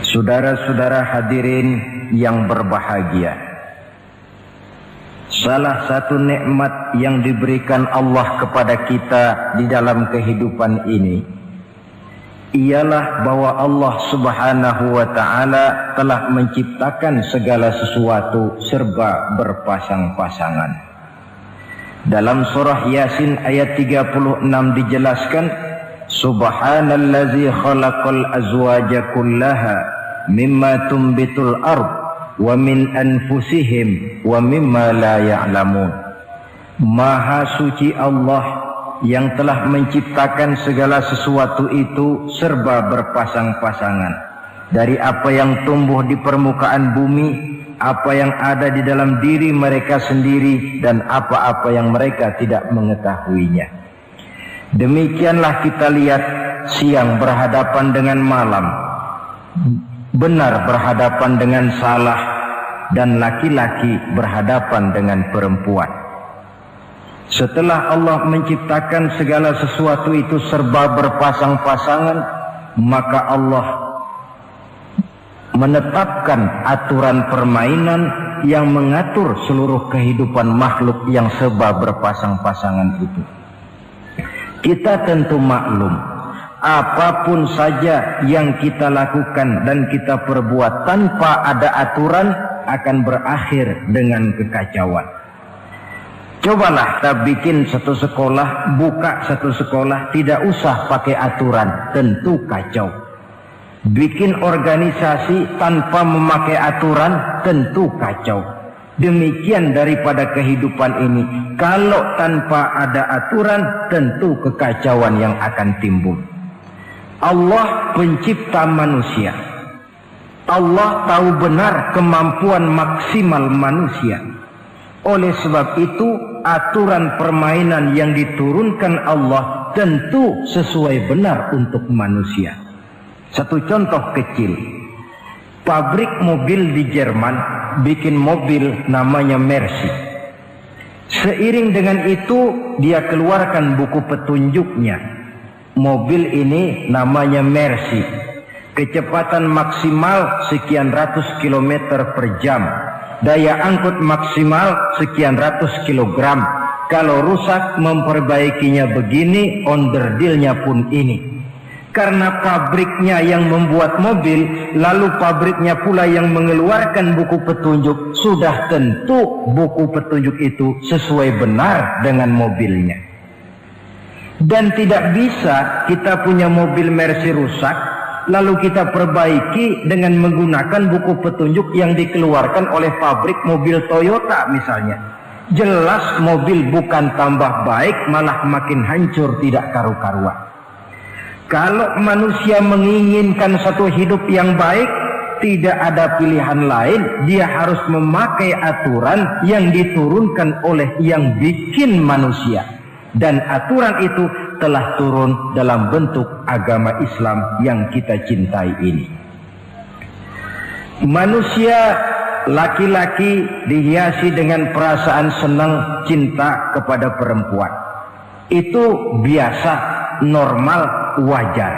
Saudara-saudara hadirin yang berbahagia, salah satu nikmat yang diberikan Allah kepada kita di dalam kehidupan ini ialah bahwa Allah Subhanahu wa ta'ala telah menciptakan segala sesuatu serba berpasang-pasangan. Dalam surah Yasin ayat 36 dijelaskan, Subhanallazi khalaqal azwaja kullaha mimma tumbitul ard wa min anfusihim wa mimma la ya'lamun. Maha suci Allah yang telah menciptakan segala sesuatu itu serba berpasang-pasangan, dari apa yang tumbuh di permukaan bumi, apa yang ada di dalam diri mereka sendiri, dan apa-apa yang mereka tidak mengetahuinya. Demikianlah kita lihat siang berhadapan dengan malam, benar berhadapan dengan salah, dan laki-laki berhadapan dengan perempuan. Setelah Allah menciptakan segala sesuatu itu serba berpasang-pasangan, maka Allah menetapkan aturan permainan yang mengatur seluruh kehidupan makhluk yang serba berpasang-pasangan itu. Kita tentu maklum, apapun saja yang kita lakukan dan kita perbuat tanpa ada aturan akan berakhir dengan kekacauan. Cobalah kita bikin satu sekolah, buka satu sekolah, tidak usah pakai aturan, tentu kacau. Bikin organisasi tanpa memakai aturan, tentu kacau. Demikian daripada kehidupan ini, kalau tanpa ada aturan, tentu kekacauan yang akan timbul. Allah pencipta manusia. Allah tahu benar kemampuan maksimal manusia. Oleh sebab itu, aturan permainan yang diturunkan Allah tentu sesuai benar untuk manusia. Satu contoh kecil, pabrik mobil di Jerman bikin mobil namanya Mercy. Seiring dengan itu dia keluarkan buku petunjuknya. Mobil ini namanya Mercy, kecepatan maksimal sekian ratus kilometer per jam, daya angkut maksimal sekian ratus kilogram. Kalau rusak memperbaikinya begini, onderdilnya pun ini. Karena pabriknya yang membuat mobil, lalu pabriknya pula yang mengeluarkan buku petunjuk, sudah tentu buku petunjuk itu sesuai benar dengan mobilnya. Dan tidak bisa kita punya mobil Mercy rusak, lalu kita perbaiki dengan menggunakan buku petunjuk yang dikeluarkan oleh pabrik mobil Toyota misalnya. Jelas mobil bukan tambah baik, malah makin hancur tidak karu-karuan. Kalau manusia menginginkan satu hidup yang baik, tidak ada pilihan lain, dia harus memakai aturan yang diturunkan oleh yang bikin manusia. Dan aturan itu telah turun dalam bentuk agama Islam yang kita cintai ini. Manusia laki-laki dihiasi dengan perasaan senang cinta kepada perempuan. Itu biasa, normal, wajar.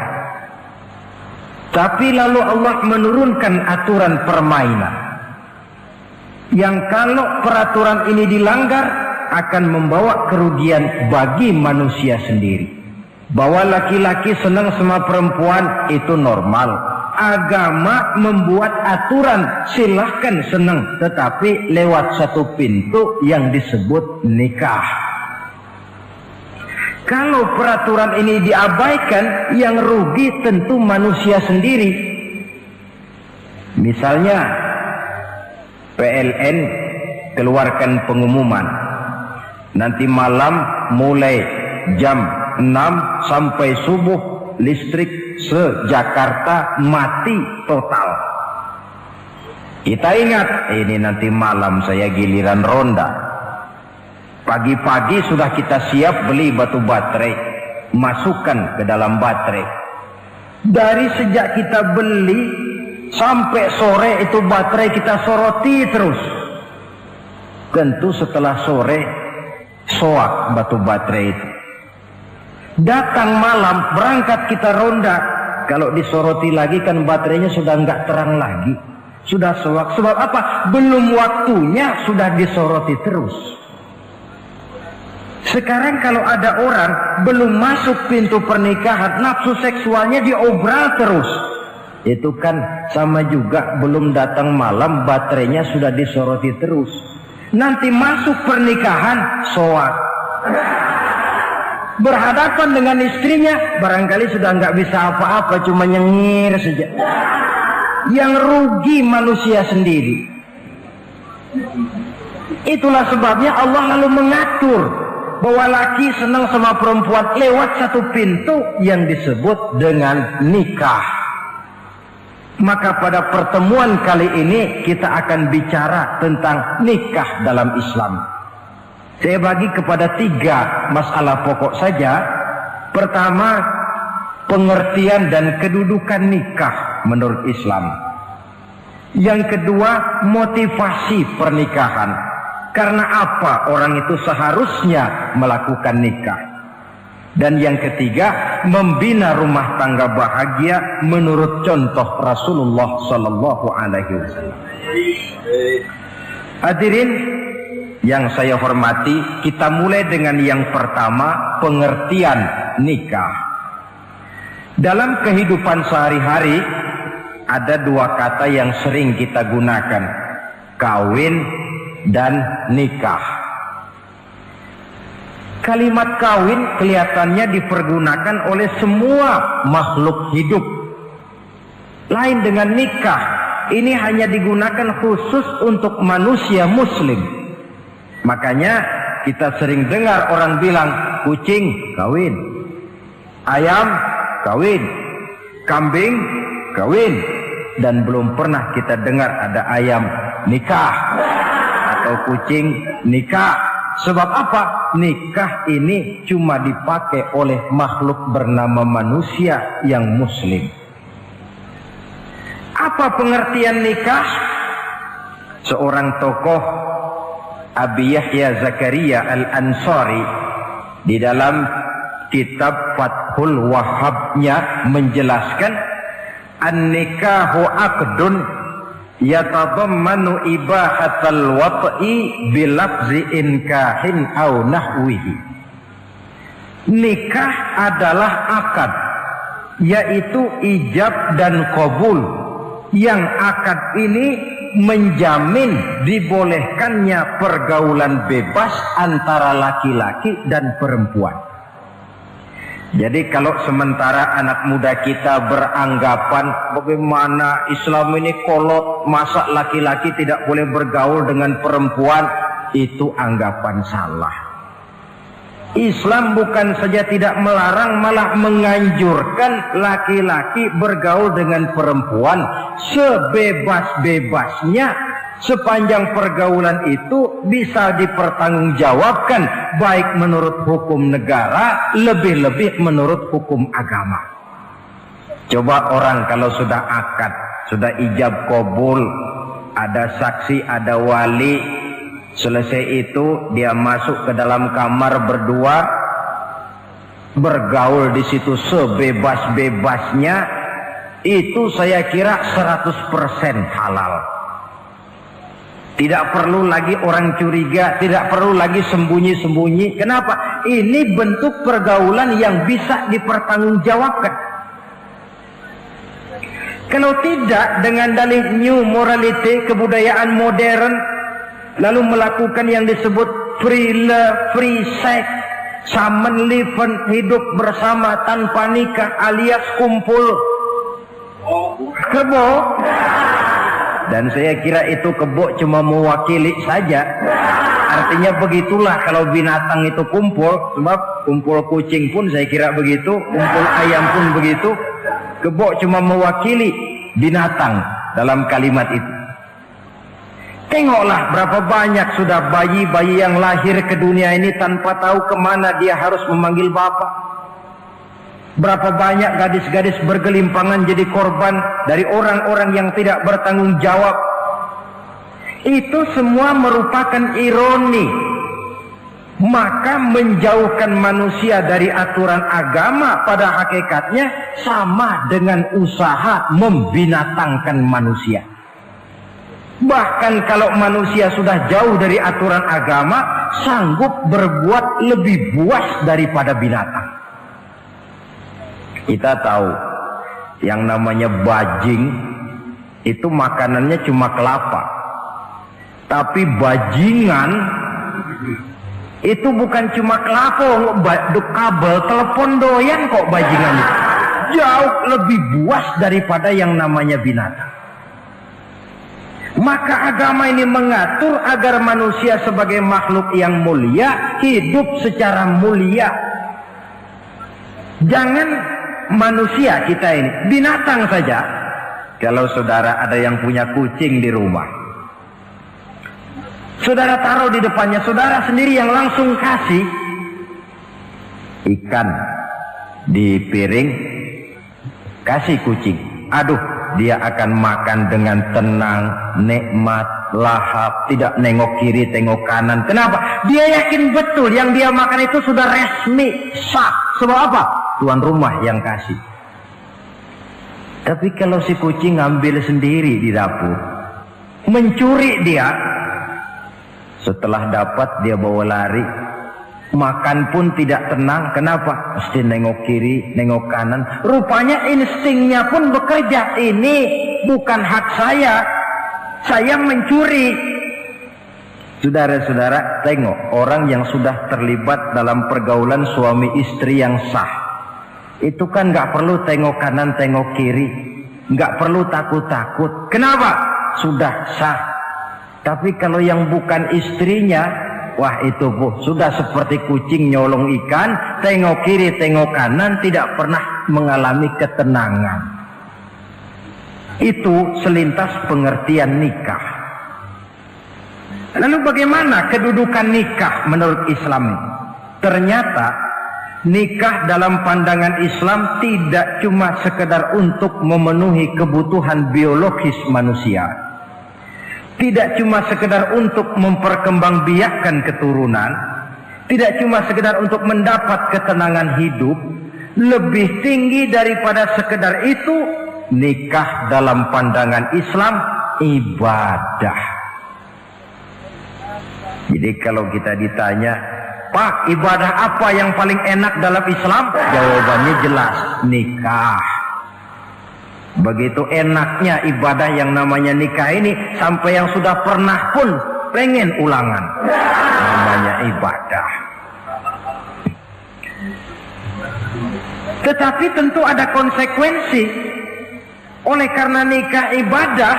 Tapi lalu Allah menurunkan aturan permainan yang kalau peraturan ini dilanggar akan membawa kerugian bagi manusia sendiri. Bahwa laki-laki senang sama perempuan itu normal. Agama membuat aturan silahkan senang, tetapi lewat satu pintu yang disebut nikah. Kalau peraturan ini diabaikan, yang rugi tentu manusia sendiri. Misalnya PLN keluarkan pengumuman, nanti malam mulai jam 6 sampai subuh listrik se-Jakarta mati total. Kita ingat, ini nanti malam saya giliran ronda. Pagi-pagi sudah kita siap beli batu baterai, masukkan ke dalam baterai. Dari sejak kita beli sampai sore itu baterai kita soroti terus. Tentu setelah sore soak batu baterai itu. Datang malam berangkat kita ronda, Kalau disoroti lagi kan baterainya sudah nggak terang lagi. Sudah sewak. Sebab apa? Belum waktunya sudah disoroti terus. Sekarang kalau ada orang belum masuk pintu pernikahan, nafsu seksualnya diobral terus. Itu kan sama juga belum datang malam, baterainya sudah disoroti terus. Nanti masuk pernikahan, soak. Berhadapan dengan istrinya, barangkali sudah nggak bisa apa-apa, cuma nyengir saja. Yang rugi manusia sendiri. Itulah sebabnya Allah lalu mengatur bahwa laki senang sama perempuan lewat satu pintu yang disebut dengan nikah. Maka pada pertemuan kali ini kita akan bicara tentang nikah dalam Islam. Saya bagi kepada 3 masalah pokok saja. Pertama, pengertian dan kedudukan nikah menurut Islam. Yang kedua, motivasi pernikahan. Karena apa orang itu seharusnya melakukan nikah. Dan yang ketiga, membina rumah tangga bahagia menurut contoh Rasulullah Sallallahu Alaihi Wasallam. Hadirin yang saya hormati, kita mulai dengan yang pertama, pengertian nikah. Dalam kehidupan sehari-hari ada 2 kata yang sering kita gunakan, kawin dan nikah. Kalimat kawin kelihatannya dipergunakan oleh semua makhluk hidup. Lain dengan nikah, ini hanya digunakan khusus untuk manusia muslim. Makanya kita sering dengar orang bilang kucing kawin, ayam kawin, kambing kawin, dan belum pernah kita dengar ada ayam nikah atau kucing nikah. Sebab apa? Nikah ini cuma dipakai oleh makhluk bernama manusia yang muslim. Apa pengertian nikah? Seorang tokoh, Abi Yahya Zakaria Al-Ansari, di dalam kitab Fathul Wahhabnya menjelaskan, an-nikahu aqdun yatadammanu ibahatal wat'i bilafzi inkahin au nahwihi. Nikah adalah akad, yaitu ijab dan qabul, yang akad ini menjamin dibolehkannya pergaulan bebas antara laki-laki dan perempuan. Jadi kalau sementara anak muda kita beranggapan bagaimana Islam ini kolot, masa laki-laki tidak boleh bergaul dengan perempuan, itu anggapan salah. Islam bukan saja tidak melarang, malah menganjurkan laki-laki bergaul dengan perempuan sebebas-bebasnya, sepanjang pergaulan itu bisa dipertanggungjawabkan, baik menurut hukum negara, lebih-lebih menurut hukum agama. Coba orang kalau sudah akad, sudah ijab qabul, ada saksi, ada wali, selesai itu dia masuk ke dalam kamar berdua, bergaul di situ sebebas-bebasnya, itu saya kira 100% halal. Tidak perlu lagi orang curiga, tidak perlu lagi sembunyi-sembunyi. Kenapa? Ini bentuk pergaulan yang bisa dipertanggungjawabkan. Kalau tidak, dengan dalih new morality, kebudayaan modern, lalu melakukan yang disebut free love, free sex, samen liven, hidup bersama tanpa nikah alias kumpul kebo. Dan saya kira itu kebo cuma mewakili saja. Artinya begitulah kalau binatang itu kumpul. Sebab kumpul kucing pun saya kira begitu, kumpul ayam pun begitu. Kebo cuma mewakili binatang dalam kalimat itu. Tengoklah berapa banyak sudah bayi-bayi yang lahir ke dunia ini tanpa tahu kemana dia harus memanggil bapak. Berapa banyak gadis-gadis bergelimpangan jadi korban dari orang-orang yang tidak bertanggung jawab. Itu semua merupakan ironi Maka menjauhkan manusia dari aturan agama pada hakikatnya sama dengan usaha membinatangkan manusia. Bahkan kalau manusia sudah jauh dari aturan agama, sanggup berbuat lebih buas daripada binatang. Kita tahu yang namanya bajing itu makanannya cuma kelapa. Tapi bajingan itu bukan cuma kelapa, kabel telepon doyan kok bajingan itu. Jauh lebih buas daripada yang namanya binatang. Maka agama ini mengatur agar manusia sebagai makhluk yang mulia hidup secara mulia. Jangan manusia kita ini, binatang saja. Kalau saudara ada yang punya kucing di rumah, saudara taruh di depannya, saudara sendiri yang langsung kasih ikan di piring, kasih kucing. Aduh, dia akan makan dengan tenang, nikmat, lahap, tidak nengok kiri, tengok kanan. Kenapa? Dia yakin betul yang dia makan itu sudah resmi, sah. Sebab apa? Tuan rumah yang kasih. Tapi kalau si kucing ngambil sendiri di dapur, mencuri dia, setelah dapat dia bawa lari, makan pun tidak tenang. Kenapa? Mesti nengok kiri, nengok kanan. Rupanya instingnya pun bekerja. Ini bukan hak saya mencuri. Saudara-saudara, tengok orang yang sudah terlibat dalam pergaulan suami istri yang sah. Itu kan nggak perlu tengok kanan, tengok kiri, nggak perlu takut-takut. Kenapa? Sudah sah. Tapi kalau yang bukan istrinya, wah itu bu, sudah seperti kucing nyolong ikan, tengok kiri, tengok kanan, tidak pernah mengalami ketenangan. Itu selintas pengertian nikah. Lalu bagaimana kedudukan nikah menurut Islam? Ternyata nikah dalam pandangan Islam tidak cuma sekedar untuk memenuhi kebutuhan biologis manusia. Tidak cuma sekedar untuk memperkembangbiakkan keturunan. Tidak cuma sekedar untuk mendapat ketenangan hidup. Lebih tinggi daripada sekedar itu, nikah dalam pandangan Islam ibadah. Jadi kalau kita ditanya, Pak, ibadah apa yang paling enak dalam Islam? Jawabannya jelas, nikah. Begitu enaknya ibadah yang namanya nikah ini, sampai yang sudah pernah pun pengen ulangan. Namanya ibadah. Tetapi tentu ada konsekuensi. Oleh karena nikah ibadah,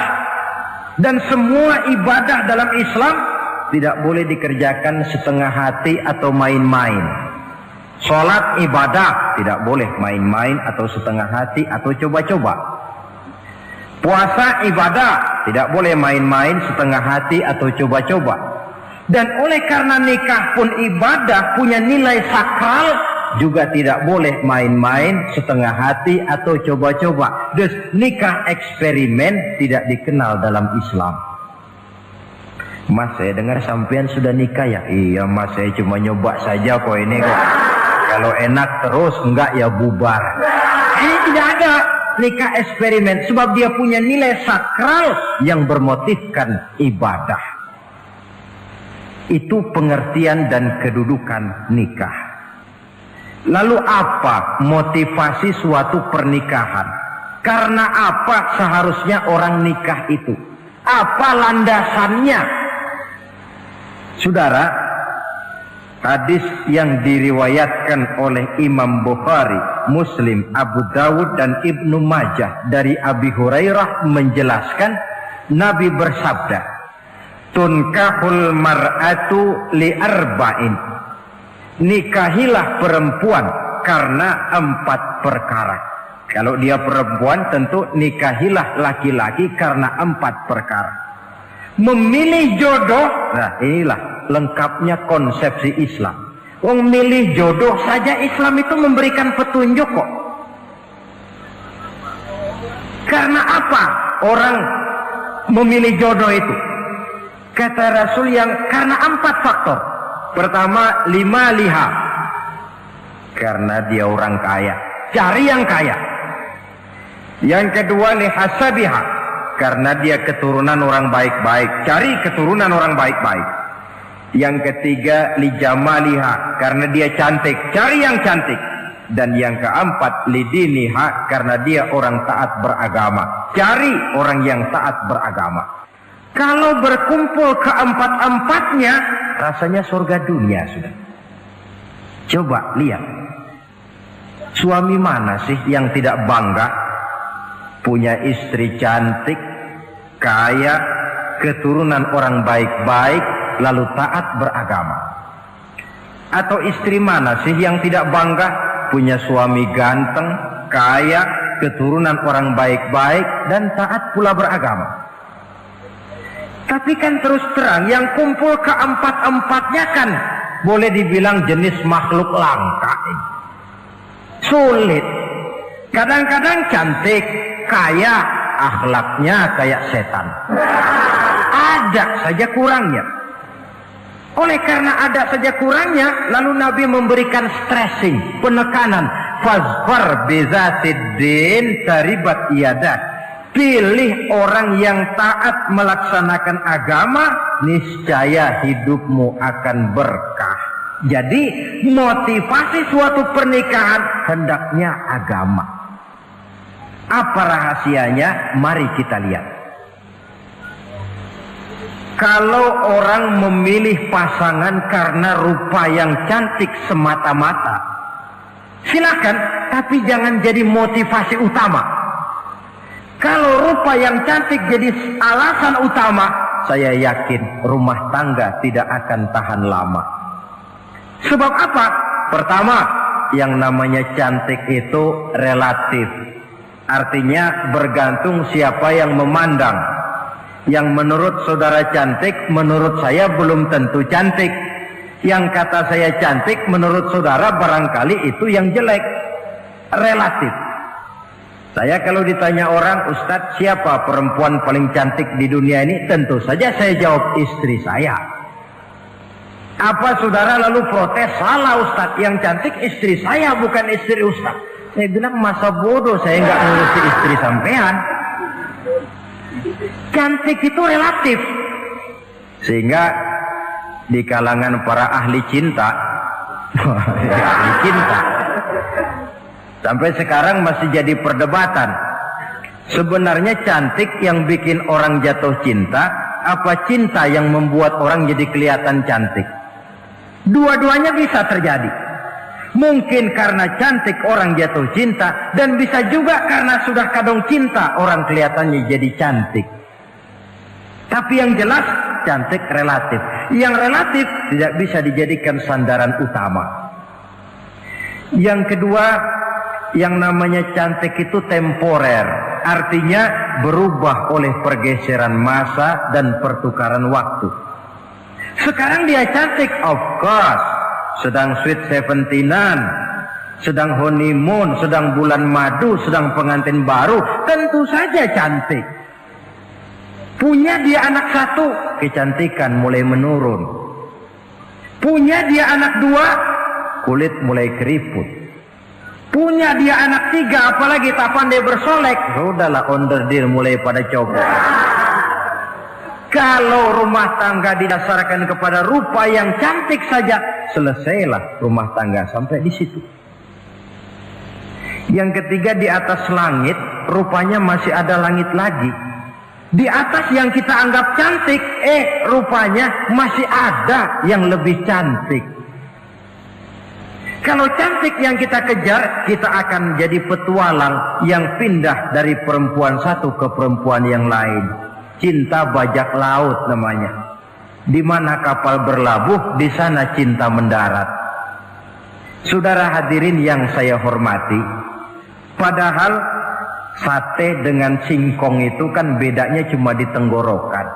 dan semua ibadah dalam Islam tidak boleh dikerjakan setengah hati atau main-main. Sholat ibadah, tidak boleh main-main atau setengah hati atau coba-coba. Puasa ibadah, tidak boleh main-main, setengah hati atau coba-coba. Dan oleh karena nikah pun ibadah, punya nilai sakral, juga tidak boleh main-main, setengah hati atau coba-coba. Dus nikah eksperimen tidak dikenal dalam Islam. Mas, saya dengar sampean sudah nikah ya? Iya mas, saya cuma nyoba saja kok ini kok. Kalau enak terus, enggak ya bubar. Ini tidak ada nikah eksperimen, sebab dia punya nilai sakral yang bermotifkan ibadah. Itu pengertian dan kedudukan nikah. Lalu apa motivasi suatu pernikahan? Karena apa seharusnya orang nikah itu? Apa landasannya? Saudara, hadis yang diriwayatkan oleh Imam Bukhari, Muslim, Abu Dawud dan Ibnu Majah dari Abi Hurairah menjelaskan, Nabi bersabda, tunkahul mar'atu li arba'in. Nikahilah perempuan karena 4 perkara. Kalau dia perempuan tentu nikahilah laki-laki karena 4 perkara. Memilih jodoh, nah inilah lengkapnya konsepsi Islam. Memilih jodoh saja Islam itu memberikan petunjuk kok. Karena apa orang memilih jodoh itu? Kata Rasul yang karena 4 faktor. Pertama, lima liha, karena dia orang kaya, cari yang kaya. Yang kedua, lihasabiha, karena dia keturunan orang baik-baik, cari keturunan orang baik-baik. Yang ketiga, lijamaliha, karena dia cantik, cari yang cantik. Dan yang keempat, lidiniha, karena dia orang taat beragama, cari orang yang taat beragama. Kalau berkumpul keempat-empatnya, rasanya surga dunia sudah. Coba lihat, suami mana sih yang tidak bangga punya istri cantik, kaya, keturunan orang baik-baik, lalu taat beragama? Atau istri mana sih yang tidak bangga punya suami ganteng, kaya, keturunan orang baik-baik, dan taat pula beragama? Tapi kan terus terang, yang kumpul keempat-empatnya kan boleh dibilang jenis makhluk langka. Sulit. Kadang-kadang cantik, kaya, akhlaknya kayak setan. Ada saja kurangnya. Oleh karena ada saja kurangnya, lalu Nabi memberikan stressing, penekanan. Fazfar bizatiddin taribat iyadah. Pilih orang yang taat melaksanakan agama, niscaya hidupmu akan berkah. Jadi motivasi suatu pernikahan hendaknya agama. Apa rahasianya? Mari kita lihat. Kalau orang memilih pasangan karena rupa yang cantik semata-mata, silakan, tapi jangan jadi motivasi utama. Kalau rupa yang cantik jadi alasan utama, saya yakin rumah tangga tidak akan tahan lama. Sebab apa? Pertama, yang namanya cantik itu relatif. Artinya bergantung siapa yang memandang. Yang menurut saudara cantik, menurut saya belum tentu cantik. Yang kata saya cantik, menurut saudara barangkali itu yang jelek. Relatif. Saya kalau ditanya orang, Ustadz, siapa perempuan paling cantik di dunia ini? Tentu saja saya jawab istri saya. Apa saudara lalu protes? Salah Ustadz, yang cantik istri saya, bukan istri Ustadz. Saya bilang, masa bodoh saya nggak ngurusi istri sampean. Cantik itu relatif. Sehingga di kalangan para ahli cinta, ahli cinta, sampai sekarang masih jadi perdebatan. Sebenarnya cantik yang bikin orang jatuh cinta, apa cinta yang membuat orang jadi kelihatan cantik? Dua-duanya bisa terjadi. Mungkin karena cantik orang jatuh cinta, dan bisa juga karena sudah kadung cinta orang kelihatannya jadi cantik. Tapi yang jelas cantik relatif. Yang relatif tidak bisa dijadikan sandaran utama. Yang kedua, yang namanya cantik itu temporer, artinya berubah oleh pergeseran masa dan pertukaran waktu. Sekarang dia cantik, of course, sedang sweet 17-an, sedang honeymoon, sedang bulan madu, sedang pengantin baru, tentu saja cantik. Punya dia anak satu, kecantikan mulai menurun. Punya dia anak dua, kulit mulai keriput. Punya dia anak tiga, apalagi tak pandai bersolek, sudahlah onderdir mulai pada copot. Kalau rumah tangga didasarkan kepada rupa yang cantik saja, selesailah rumah tangga sampai di situ. Yang ketiga, di atas langit, rupanya masih ada langit lagi. Di atas yang kita anggap cantik, rupanya masih ada yang lebih cantik. Kalau cantik yang kita kejar, kita akan jadi petualang yang pindah dari perempuan satu ke perempuan yang lain. Cinta bajak laut namanya. Di mana kapal berlabuh, di sana cinta mendarat. Saudara hadirin yang saya hormati, padahal sate dengan singkong itu kan bedanya cuma di tenggorokan.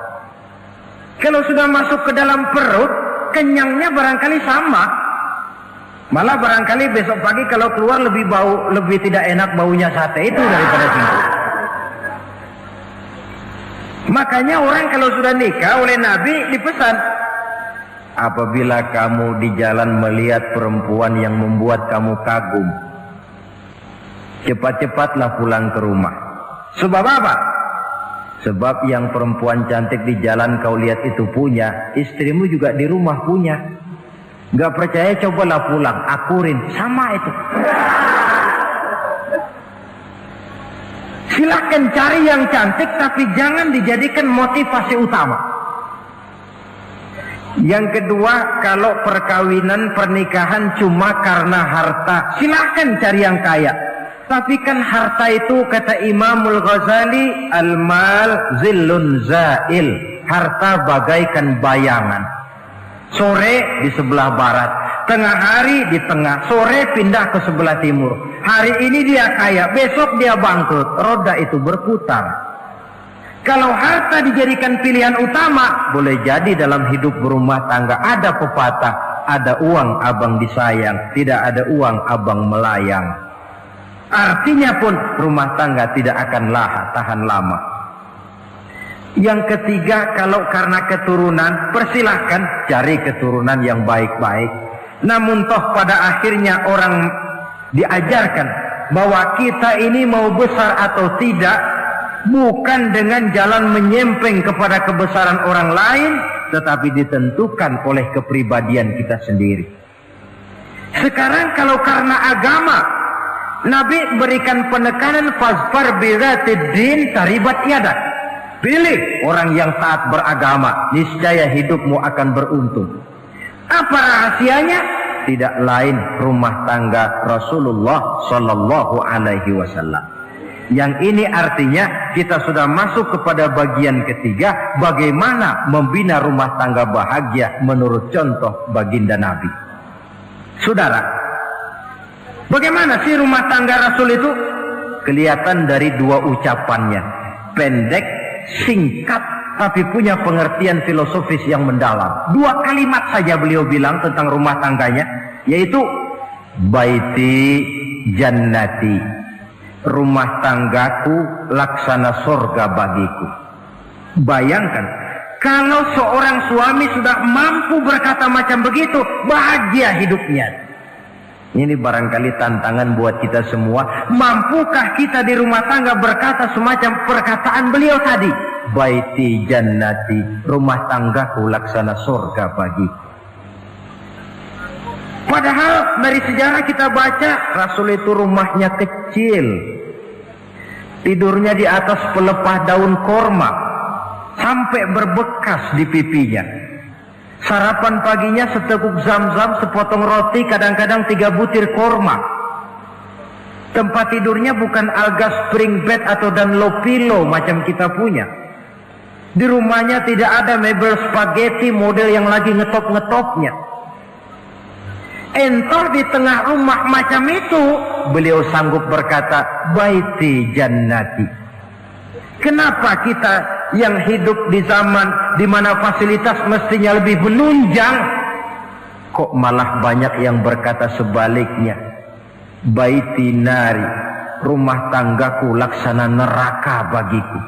Kalau sudah masuk ke dalam perut, kenyangnya barangkali sama. Malah barangkali besok pagi kalau keluar lebih tidak enak baunya sate itu daripada singkong. Makanya orang kalau sudah nikah oleh Nabi dipesan, Apabila kamu di jalan melihat perempuan yang membuat kamu kagum, cepat-cepatlah pulang ke rumah. Sebab apa? Sebab yang perempuan cantik di jalan kau lihat itu punya, istrimu juga di rumah punya. Gak percaya cobalah pulang, akurin, sama itu. Silakan cari yang cantik, tapi jangan dijadikan motivasi utama. Yang kedua, kalau perkawinan, pernikahan cuma karena harta, silakan cari yang kaya. Tapi kan harta itu, kata Imamul Ghazali, al-mal zillun zail. Harta bagaikan bayangan. Sore di sebelah barat, tengah hari di tengah, sore pindah ke sebelah timur. Hari ini dia kaya, besok dia bangkrut. Roda itu berputar. Kalau harta dijadikan pilihan utama, boleh jadi dalam hidup berumah tangga ada pepatah, ada uang abang disayang, tidak ada uang abang melayang. Artinya pun rumah tangga tidak akan tahan lama. Yang ketiga, kalau karena keturunan, persilahkan cari keturunan yang baik-baik. Namun toh pada akhirnya orang diajarkan bahwa kita ini mau besar atau tidak, bukan dengan jalan menyempeng kepada kebesaran orang lain, tetapi ditentukan oleh kepribadian kita sendiri. Sekarang kalau karena agama, Nabi berikan penekanan fazfar bizatid din taribat yadak. Pilih orang yang taat beragama, niscaya hidupmu akan beruntung. Apa rahasianya? Tidak lain rumah tangga Rasulullah Sallallahu Alaihi Wasallam. Yang ini artinya kita sudah masuk kepada bagian ketiga, bagaimana membina rumah tangga bahagia menurut contoh baginda Nabi. Saudara, bagaimana sih rumah tangga Rasul itu? Kelihatan dari dua ucapannya, pendek, singkat, tapi punya pengertian filosofis yang mendalam. Dua kalimat saja beliau bilang tentang rumah tangganya, yaitu baiti jannati, rumah tanggaku laksana surga bagiku. Bayangkan, kalau seorang suami sudah mampu berkata macam begitu, bahagia hidupnya. Ini barangkali tantangan buat kita semua. Mampukah kita di rumah tangga berkata semacam perkataan beliau tadi? Baiti jannati, rumah tanggaku laksana surga bagiku. Padahal dari sejarah kita baca, Rasul itu rumahnya kecil. Tidurnya di atas pelepah daun korma, sampai berbekas di pipinya. Sarapan paginya seteguk zam-zam, sepotong roti, kadang-kadang 3 butir korma. Tempat tidurnya bukan alga spring bed atau Dunlop pillow macam kita punya. Di rumahnya tidak ada mebel spaghetti model yang lagi ngetop-ngetopnya. Entar di tengah rumah macam itu, beliau sanggup berkata, baiti jannati. Kenapa kita yang hidup di zaman di mana fasilitas mestinya lebih menunjang, kok malah banyak yang berkata sebaliknya? Baiti nari, rumah tanggaku laksana neraka bagiku.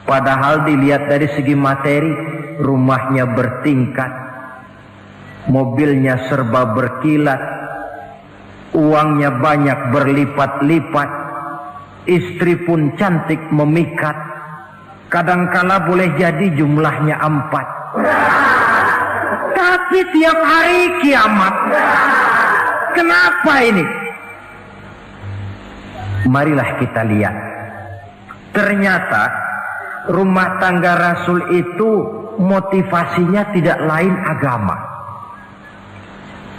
Padahal dilihat dari segi materi, rumahnya bertingkat, mobilnya serba berkilat, uangnya banyak berlipat-lipat, istri pun cantik memikat. Kadangkala boleh jadi jumlahnya 4. Tapi tiap hari kiamat. Kenapa ini? Marilah kita lihat. Ternyata rumah tangga Rasul itu motivasinya tidak lain agama.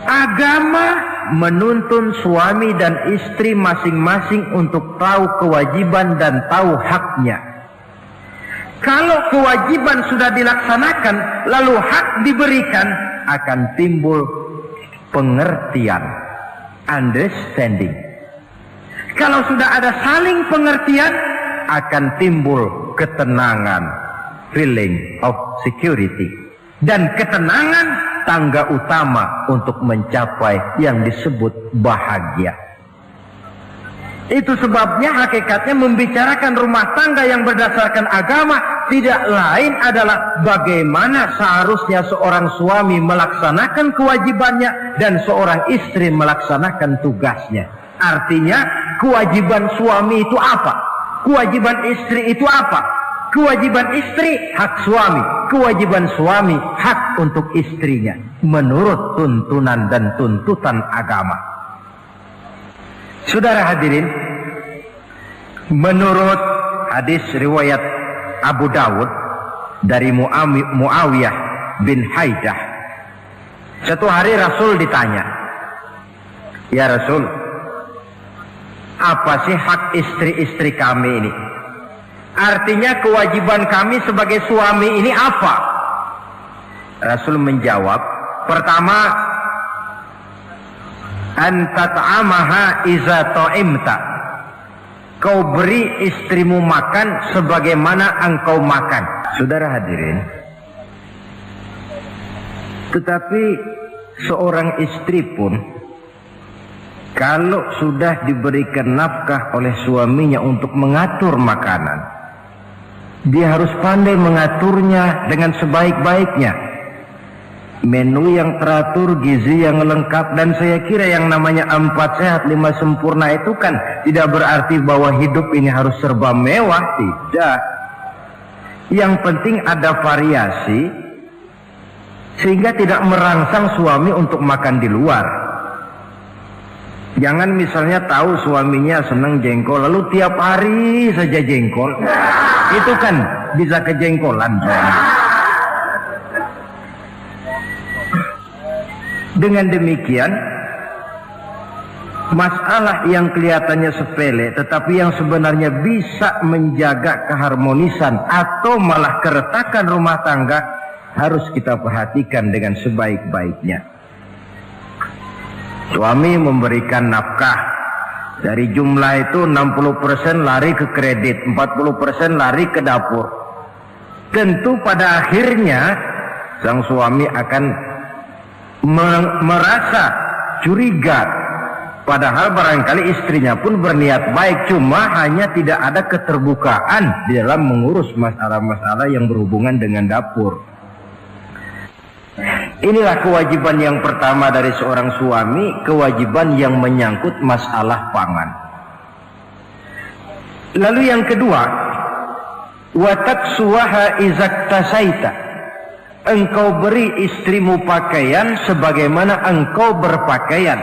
Agama menuntun suami dan istri masing-masing untuk tahu kewajiban dan tahu haknya. Kalau kewajiban sudah dilaksanakan, lalu hak diberikan, akan timbul pengertian, understanding. Kalau sudah ada saling pengertian, akan timbul ketenangan, feeling of security. Dan ketenangan tangga utama untuk mencapai yang disebut bahagia. Itu sebabnya hakikatnya membicarakan rumah tangga yang berdasarkan agama tidak lain adalah bagaimana seharusnya seorang suami melaksanakan kewajibannya dan seorang istri melaksanakan tugasnya. Artinya kewajiban suami itu apa? Kewajiban istri itu apa? Kewajiban istri hak suami, kewajiban suami hak untuk istrinya menurut tuntunan dan tuntutan agama. Saudara hadirin, menurut hadis riwayat Abu Dawud dari Muawiyah bin Haidah, satu hari Rasul ditanya, "Ya Rasul, apa sih hak istri-istri kami ini? Artinya kewajiban kami sebagai suami ini apa?" Rasul menjawab, pertama, an tat'amaha iza ta'imta. Kau beri istrimu makan sebagaimana engkau makan. Saudara hadirin, tetapi seorang istri pun kalau sudah diberikan nafkah oleh suaminya untuk mengatur makanan, dia harus pandai mengaturnya dengan sebaik-baiknya. Menu yang teratur, gizi yang lengkap, dan saya kira yang namanya 4 sehat 5 sempurna itu kan tidak berarti bahwa hidup ini harus serba mewah, tidak. Yang penting ada variasi sehingga tidak merangsang suami untuk makan di luar. Jangan misalnya tahu suaminya senang jengkol lalu tiap hari saja jengkol, itu kan bisa kejengkolan suami. Dengan demikian, masalah yang kelihatannya sepele tetapi yang sebenarnya bisa menjaga keharmonisan atau malah keretakan rumah tangga harus kita perhatikan dengan sebaik-baiknya. Suami memberikan nafkah, dari jumlah itu 60% lari ke kredit, 40% lari ke dapur. Tentu pada akhirnya sang suami akan merasa curiga, padahal barangkali istrinya pun berniat baik, cuma hanya tidak ada keterbukaan di dalam mengurus masalah-masalah yang berhubungan dengan dapur. Inilah kewajiban yang pertama dari seorang suami, kewajiban yang menyangkut masalah pangan. Lalu yang kedua, wa taksuha izak tasaita. Engkau beri istrimu pakaian sebagaimana engkau berpakaian.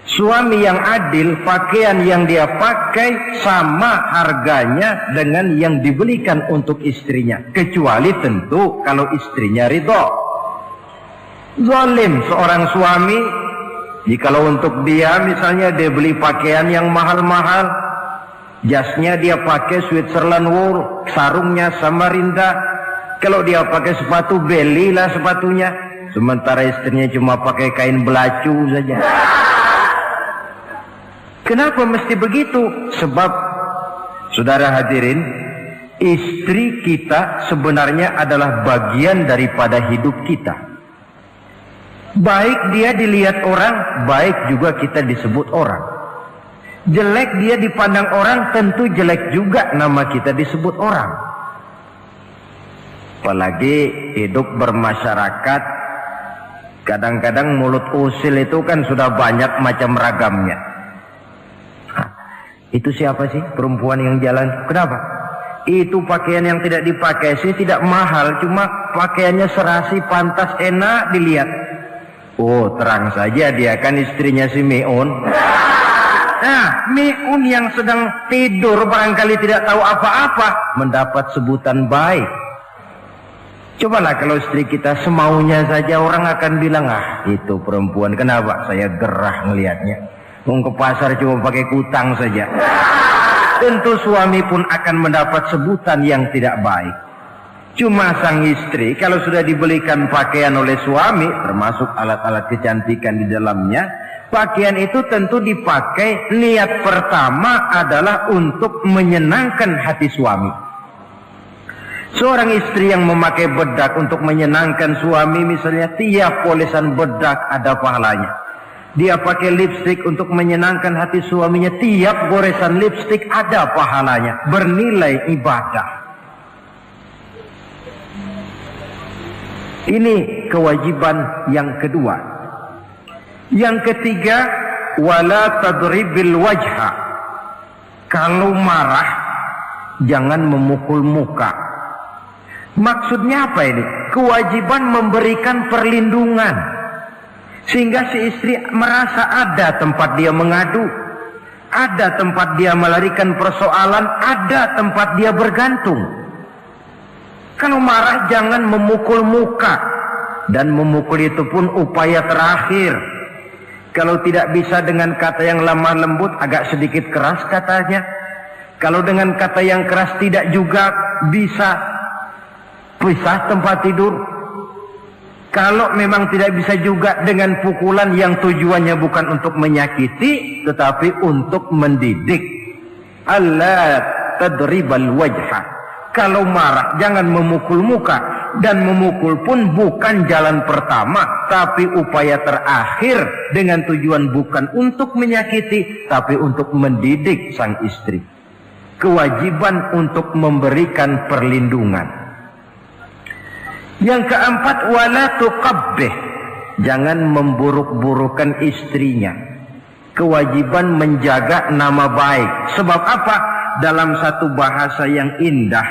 Suami yang adil, pakaian yang dia pakai sama harganya dengan yang dibelikan untuk istrinya, kecuali tentu kalau istrinya ridho. Zalim seorang suami jikalau untuk dia misalnya dia beli pakaian yang mahal-mahal, jasnya dia pakai Switzerland wool, sarungnya Samarinda. Kalau dia pakai sepatu, belilah sepatunya. Sementara istrinya cuma pakai kain belacu saja. Kenapa mesti begitu? Sebab, saudara hadirin, istri kita sebenarnya adalah bagian daripada hidup kita. Baik dia dilihat orang, baik juga kita disebut orang. Jelek dia dipandang orang, tentu jelek juga nama kita disebut orang. Apalagi hidup bermasyarakat, kadang-kadang mulut usil itu kan sudah banyak macam ragamnya. Itu siapa sih perempuan yang jalan? Kenapa? Itu pakaian yang tidak dipakai sih tidak mahal, cuma pakaiannya serasi, pantas, enak dilihat. Oh, terang saja dia kan istrinya si Miun. Nah, Miun yang sedang tidur barangkali tidak tahu apa-apa mendapat sebutan baik. Cobalah kalau istri kita semaunya saja, orang akan bilang, ah itu perempuan, kenapa? Saya gerah ngelihatnya. Mau ke pasar cuma pakai kutang saja. Tentu suami pun akan mendapat sebutan yang tidak baik. Cuma sang istri kalau sudah dibelikan pakaian oleh suami, termasuk alat-alat kecantikan di dalamnya, pakaian itu tentu dipakai niat pertama adalah untuk menyenangkan hati suami. Seorang istri yang memakai bedak untuk menyenangkan suami, misalnya tiap polesan bedak ada pahalanya. Dia pakai lipstik untuk menyenangkan hati suaminya, tiap goresan lipstik ada pahalanya, bernilai ibadah. Ini kewajiban yang kedua. Yang ketiga, wala tadribil wajha. Kalau marah jangan memukul muka. Maksudnya apa ini? Kewajiban memberikan perlindungan, sehingga si istri merasa ada tempat dia mengadu, ada tempat dia melarikan persoalan, ada tempat dia bergantung. Kalau marah jangan memukul muka, dan memukul itu pun upaya terakhir. Kalau tidak bisa dengan kata yang lemah lembut, agak sedikit keras katanya. Kalau dengan kata yang keras tidak juga bisa pisah tempat tidur. Kalau memang tidak bisa juga dengan pukulan yang tujuannya bukan untuk menyakiti, tetapi untuk mendidik. Allah tadribal wajha. Kalau marah jangan memukul muka, dan memukul pun bukan jalan pertama, tapi upaya terakhir dengan tujuan bukan untuk menyakiti, tapi untuk mendidik sang istri. Kewajiban untuk memberikan perlindungan. Yang keempat, wala tuqabbih. Jangan memburuk-burukan istrinya. Kewajiban menjaga nama baik. Sebab apa? Dalam satu bahasa yang indah,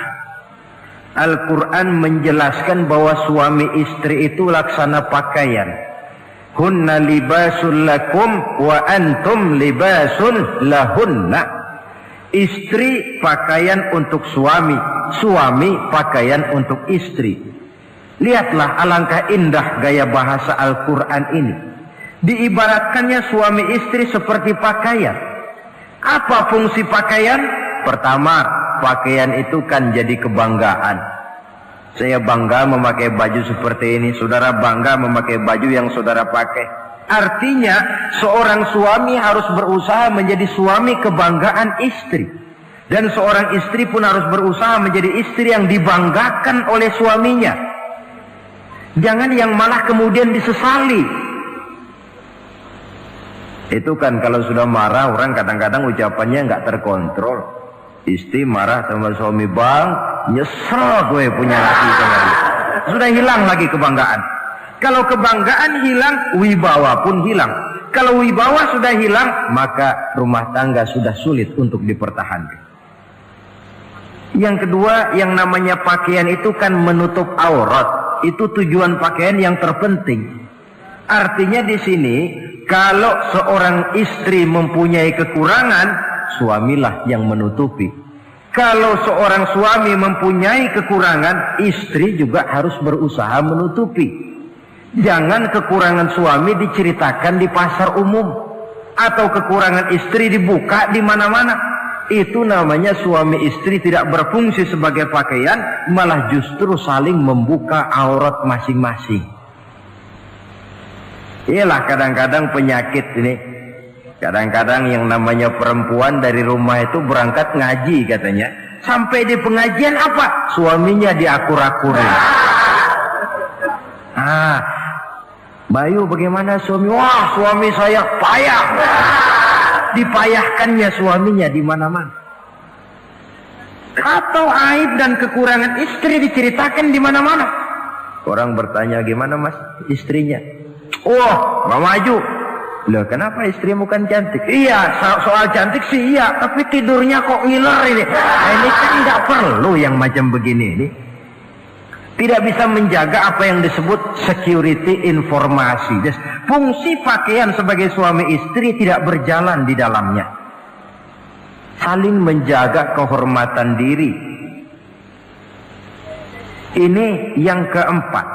Al-Quran menjelaskan bahwa suami istri itu laksana pakaian. Hunna libasul lakum wa antum libasun lahunna. Istri pakaian untuk suami, suami pakaian untuk istri. Lihatlah alangkah indah gaya bahasa Al-Quran ini. Diibaratkannya suami istri seperti pakaian. Apa fungsi pakaian? Pertama, pakaian itu kan jadi kebanggaan. Saya bangga memakai baju seperti ini, saudara bangga memakai baju yang saudara pakai. Artinya seorang suami harus berusaha menjadi suami kebanggaan istri, dan seorang istri pun harus berusaha menjadi istri yang dibanggakan oleh suaminya. Jangan yang malah kemudian disesali. Itu kan kalau sudah marah orang kadang-kadang ucapannya nggak terkontrol. Istri marah sama suami, bang, nyesel gue punya laki sama dia. Sudah hilang lagi kebanggaan. Kalau kebanggaan hilang, wibawa pun hilang. Kalau wibawa sudah hilang, maka rumah tangga sudah sulit untuk dipertahankan. Yang kedua, yang namanya pakaian itu kan menutup aurat. Itu tujuan pakaian yang terpenting. Artinya di sini, kalau seorang istri mempunyai kekurangan, suamilah yang menutupi. Kalau seorang suami mempunyai kekurangan, istri juga harus berusaha menutupi. Jangan kekurangan suami diceritakan di pasar umum, atau kekurangan istri dibuka di mana-mana. Itu namanya suami istri tidak berfungsi sebagai pakaian, malah justru saling membuka aurat masing-masing. Iyalah kadang-kadang penyakit ini. Kadang-kadang yang namanya perempuan dari rumah itu berangkat ngaji katanya. Sampai di pengajian apa? Suaminya diakur-akurin. Bayu bagaimana suami? Wah, suami saya payah. Dipayahkannya suaminya di mana-mana. Atau aib dan kekurangan istri diceritakan di mana-mana. Orang bertanya, gimana mas istrinya? Oh, nggak maju. Loh, kenapa istrimu kan cantik? Iya, soal cantik sih iya, tapi tidurnya kok ngiler ini. Nah, ini kan nggak perlu yang macam begini ini. Tidak bisa menjaga apa yang disebut security informasi. Fungsi pakaian sebagai suami istri tidak berjalan di dalamnya. Saling menjaga kehormatan diri. Ini yang keempat.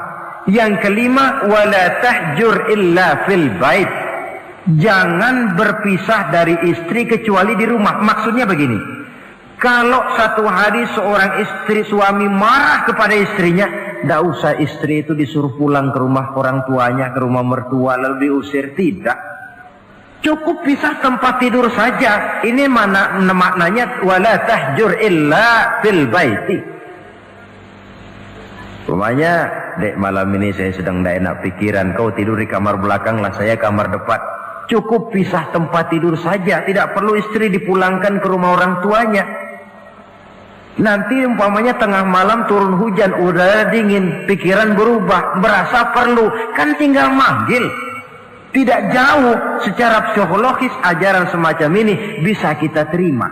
Yang kelima, wala tahjur illa fil bait. Jangan berpisah dari istri kecuali di rumah. Maksudnya begini, kalau satu hari seorang istri suami marah kepada istrinya, tidak usah istri itu disuruh pulang ke rumah orang tuanya, ke rumah mertua lalu diusir. Tidak, cukup pisah tempat tidur saja. Ini maknanya wala tahjur illa fil baiti. Rumahnya, dek malam ini saya sedang tidak enak pikiran, kau tidur di kamar belakang lah, saya kamar depan. Cukup pisah tempat tidur saja, tidak perlu istri dipulangkan ke rumah orang tuanya. Nanti umpamanya tengah malam turun hujan, udara dingin, pikiran berubah, berasa perlu, kan tinggal manggil. Tidak jauh secara psikologis ajaran semacam ini bisa kita terima.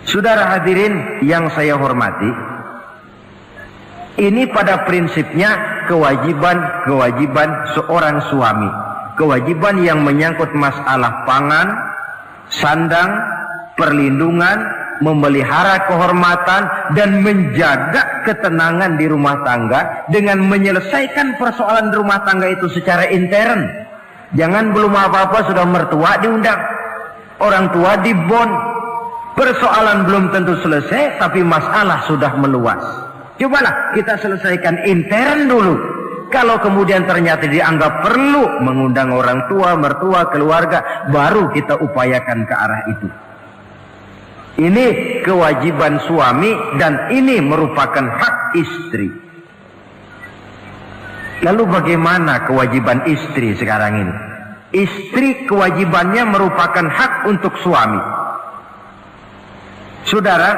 Saudara hadirin yang saya hormati, ini pada prinsipnya kewajiban seorang suami. Kewajiban yang menyangkut masalah pangan, sandang, perlindungan, memelihara kehormatan, dan menjaga ketenangan di rumah tangga dengan menyelesaikan persoalan rumah tangga itu secara intern. Jangan belum apa-apa sudah mertua diundang, orang tua dibon. Persoalan belum tentu selesai, tapi masalah sudah meluas. Cobalah kita selesaikan intern dulu. Kalau kemudian ternyata dianggap perlu mengundang orang tua, mertua, keluarga, baru kita upayakan ke arah itu. Ini kewajiban suami dan ini merupakan hak istri. Lalu bagaimana kewajiban istri sekarang ini? Istri kewajibannya merupakan hak untuk suami. Saudara,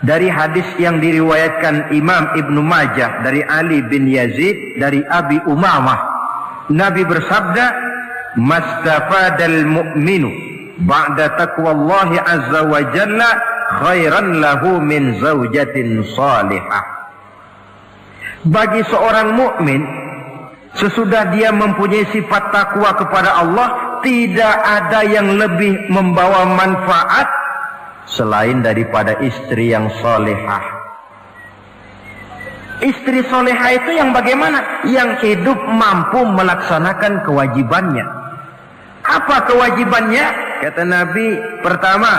dari hadis yang diriwayatkan Imam Ibnu Majah dari Ali bin Yazid dari Abi Umamah, Nabi bersabda, "Mastafadal mu'minu ba'da taqwallahi azza wa jalla khairan lahu min zaujatin salihah." Bagi seorang mukmin, sesudah dia mempunyai sifat takwa kepada Allah, tidak ada yang lebih membawa manfaat selain daripada istri yang solehah. Istri solehah itu yang bagaimana? Yang hidup mampu melaksanakan kewajibannya. Apa kewajibannya? Kata Nabi, pertama,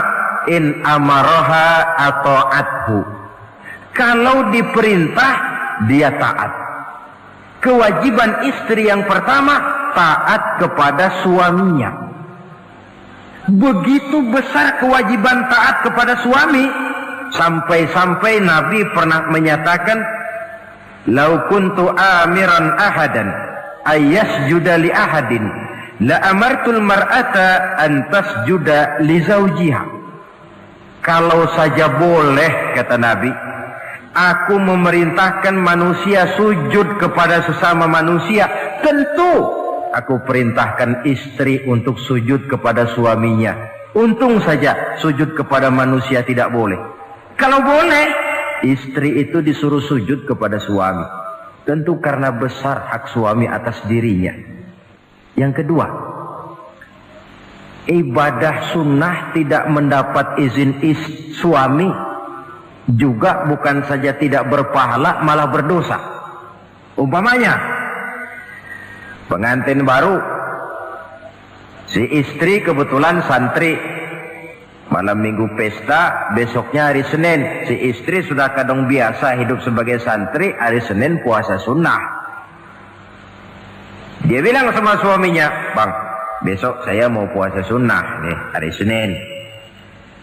in amaroha atau athu. Kalau diperintah, dia taat. Kewajiban istri yang pertama, taat kepada suaminya. Begitu besar kewajiban taat kepada suami, sampai-sampai Nabi pernah menyatakan, "Lau kuntu amiran ahadan ayyasjuda li ahadin la amartul mar'ata an tasjuda li zawjiha." Kalau saja boleh, kata Nabi, aku memerintahkan manusia sujud kepada sesama manusia, tentu aku perintahkan istri untuk sujud kepada suaminya. Untung saja sujud kepada manusia tidak boleh. Kalau boleh, istri itu disuruh sujud kepada suami. Tentu karena besar hak suami atas dirinya. Yang kedua, ibadah sunnah tidak mendapat izin suami juga bukan saja tidak berpahala, malah berdosa. Umpamanya, pengantin baru, si istri kebetulan santri, malam minggu pesta, besoknya hari Senin, si istri sudah kadang biasa hidup sebagai santri, hari Senin puasa sunnah. Dia bilang sama suaminya, "Bang, besok saya mau puasa sunnah nih, hari Senin."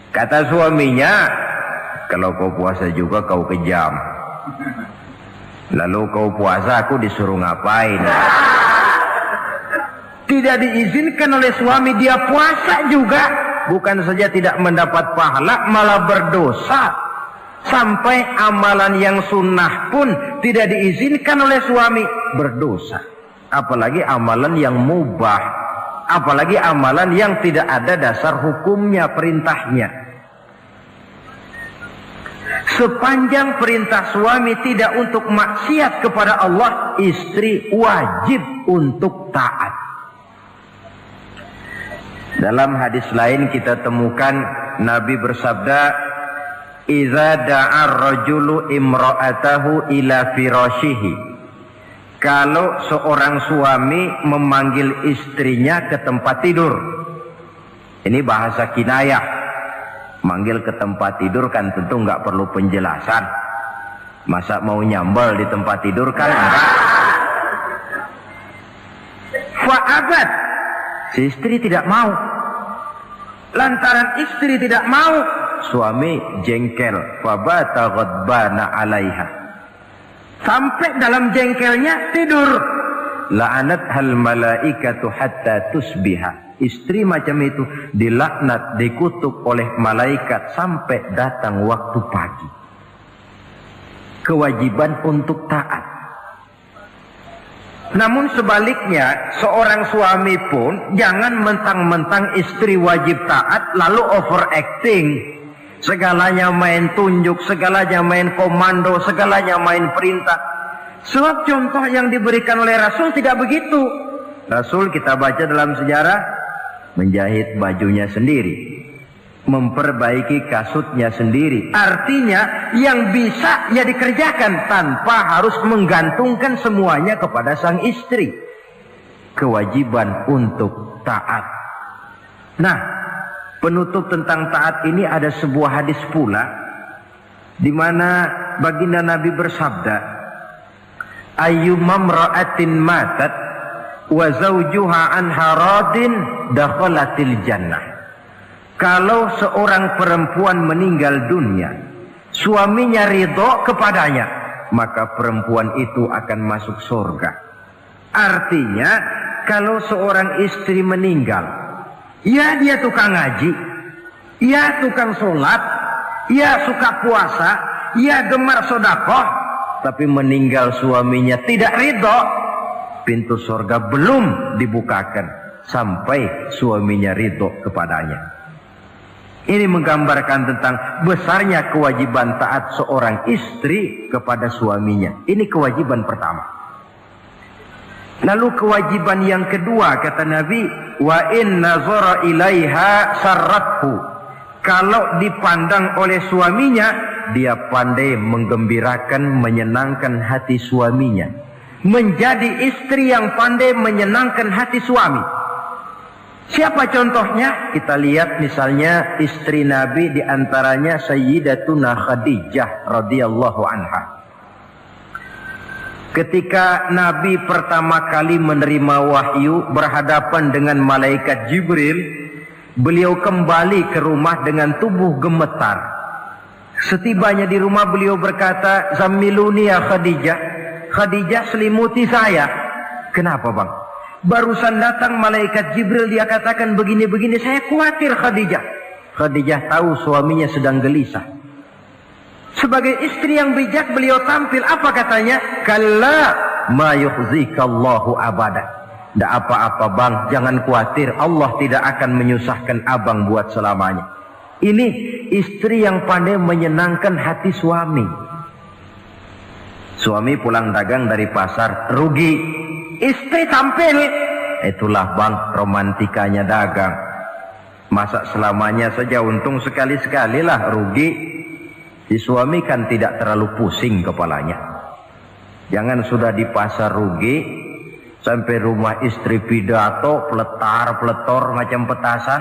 Kata suaminya, "Kalau kau puasa juga kau kejam. Lalu kau puasa, aku disuruh ngapain?" Tidak diizinkan oleh suami, dia puasa juga. Bukan saja tidak mendapat pahala, malah berdosa. Sampai amalan yang sunnah pun tidak diizinkan oleh suami, berdosa. Apalagi amalan yang mubah, apalagi amalan yang tidak ada dasar hukumnya, perintahnya. Sepanjang perintah suami tidak untuk maksiat kepada Allah, istri wajib untuk taat. Dalam hadis lain kita temukan Nabi bersabda, "Idza da'a ar-rajulu imra'atahu ila firashihi." Kalau seorang suami memanggil istrinya ke tempat tidur. Ini bahasa kinayah. Manggil ke tempat tidur kan tentu nggak perlu penjelasan. Masa mau nyambal di tempat tidur kan enggak. Fa'abat, si istri tidak mau. Lantaran istri tidak mau, suami jengkel. Fabata ghadbana 'alaiha. Sampai dalam jengkelnya tidur. La'anat hal malaikatu hatta tusbiha. Istri macam itu dilaknat, dikutuk oleh malaikat sampai datang waktu pagi. Kewajiban untuk taat. Namun sebaliknya, seorang suami pun jangan mentang-mentang istri wajib taat lalu overacting. Segalanya main tunjuk, segalanya main komando, segalanya main perintah. Sebab contoh yang diberikan oleh Rasul tidak begitu. Rasul kita baca dalam sejarah menjahit bajunya sendiri, memperbaiki kasutnya sendiri. Artinya yang bisa ya dikerjakan tanpa harus menggantungkan semuanya kepada sang istri. Kewajiban untuk taat. Nah, penutup tentang taat ini ada sebuah hadis pula di mana baginda Nabi bersabda, ayyumam ra'atin matat wa zawjuha anha radin dakhalatil jannah. Kalau seorang perempuan meninggal dunia, suaminya ridho kepadanya, maka perempuan itu akan masuk surga. Artinya, kalau seorang istri meninggal, ya dia tukang ngaji, ya tukang sholat, ya suka puasa, ya gemar sedekah, tapi meninggal suaminya tidak ridho, pintu surga belum dibukakan sampai suaminya ridho kepadanya. Ini menggambarkan tentang besarnya kewajiban taat seorang istri kepada suaminya. Ini kewajiban pertama. Lalu kewajiban yang kedua kata Nabi, wa in nazara ilaiha sarrathu. Kalau dipandang oleh suaminya, dia pandai menggembirakan, menyenangkan hati suaminya. Menjadi istri yang pandai menyenangkan hati suami. Siapa contohnya? Kita lihat misalnya istri Nabi, diantaranya Sayyidatuna Khadijah radhiyallahu anha. Ketika Nabi pertama kali menerima wahyu berhadapan dengan malaikat Jibril, beliau kembali ke rumah dengan tubuh gemetar. Setibanya di rumah beliau berkata, "Zammiluni ya Khadijah." Khadijah, selimuti saya. Kenapa bang? Barusan datang malaikat Jibril, dia katakan begini-begini, saya khawatir Khadijah. Khadijah tahu suaminya sedang gelisah. Sebagai istri yang bijak beliau tampil, apa katanya? Kalla ma yukhzikallahu abada. Tidak apa-apa bang, jangan khawatir, Allah tidak akan menyusahkan abang buat selamanya. Ini istri yang pandai menyenangkan hati suami. Suami pulang dagang dari pasar, rugi. Istri tampil. Itulah bang, romantikanya dagang. Masa selamanya saja, untung sekali-sekali lah rugi. Si suami kan tidak terlalu pusing kepalanya. Jangan sudah di pasar rugi, sampai rumah istri pidato, peletar-peletor macam petasan.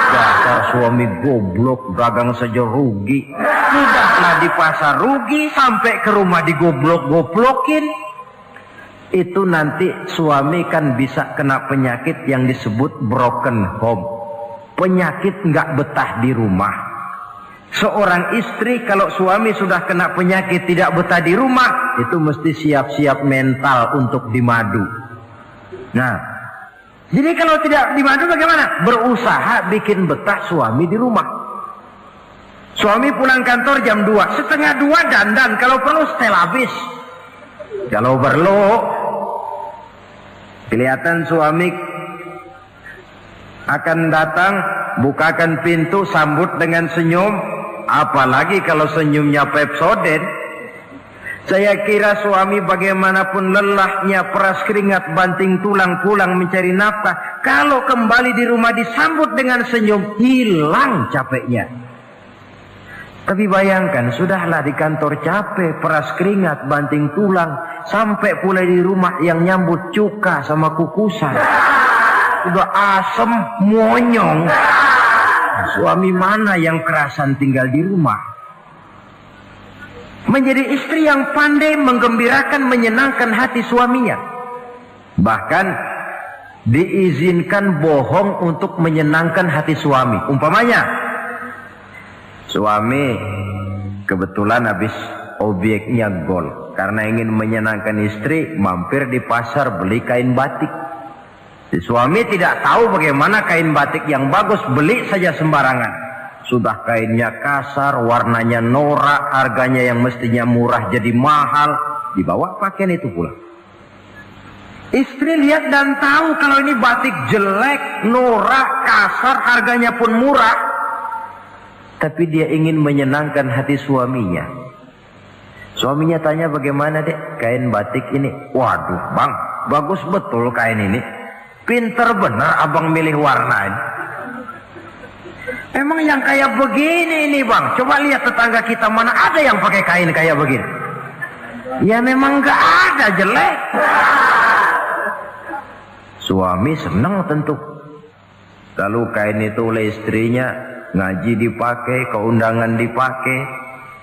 Dasar suami goblok, dagang saja rugi. Sudahlah di pasar rugi, sampai ke rumah digoblok-goblokin. Itu nanti suami kan bisa kena penyakit yang disebut broken home. Penyakit nggak betah di rumah. Seorang istri kalau suami sudah kena penyakit tidak betah di rumah, itu mesti siap-siap mental untuk dimadu. Nah, jadi kalau tidak dimadu bagaimana? Berusaha bikin betah suami di rumah. Suami pulang kantor jam 2, setengah 2 dandan, kalau perlu setel habis. Kalau perlu kelihatan suami akan datang, bukakan pintu, sambut dengan senyum. Apalagi kalau senyumnya Pepsodent. Saya kira suami bagaimanapun lelahnya, peras keringat, banting tulang, pulang mencari nafkah, kalau kembali di rumah disambut dengan senyum, hilang capeknya. Tapi bayangkan, sudahlah di kantor capek, peras keringat, banting tulang, sampai pula di rumah yang nyambut cuka sama kukusan. Udah asem, monyong. Suami mana yang kerasan tinggal di rumah? Menjadi istri yang pandai menggembirakan, menyenangkan hati suaminya. Bahkan diizinkan bohong untuk menyenangkan hati suami. Umpamanya, suami kebetulan habis obyeknya gol. Karena ingin menyenangkan istri, mampir di pasar beli kain batik. Si suami tidak tahu bagaimana kain batik yang bagus, beli saja sembarangan. Sudah kainnya kasar, warnanya norak, harganya yang mestinya murah jadi mahal, dibawa pakaian itu pulang. Istri lihat dan tahu kalau ini batik jelek, norak, kasar, harganya pun murah. Tapi dia ingin menyenangkan hati suaminya. Suaminya tanya, bagaimana dek kain batik ini? Waduh bang, bagus betul kain ini. Pinter bener abang milih warna ini. Emang yang kayak begini ini bang, coba lihat tetangga kita mana ada yang pakai kain kayak begini. Ya memang gak ada, jelek. Suami senang tentu. Lalu kain itu oleh istrinya, ngaji dipakai, keundangan dipakai,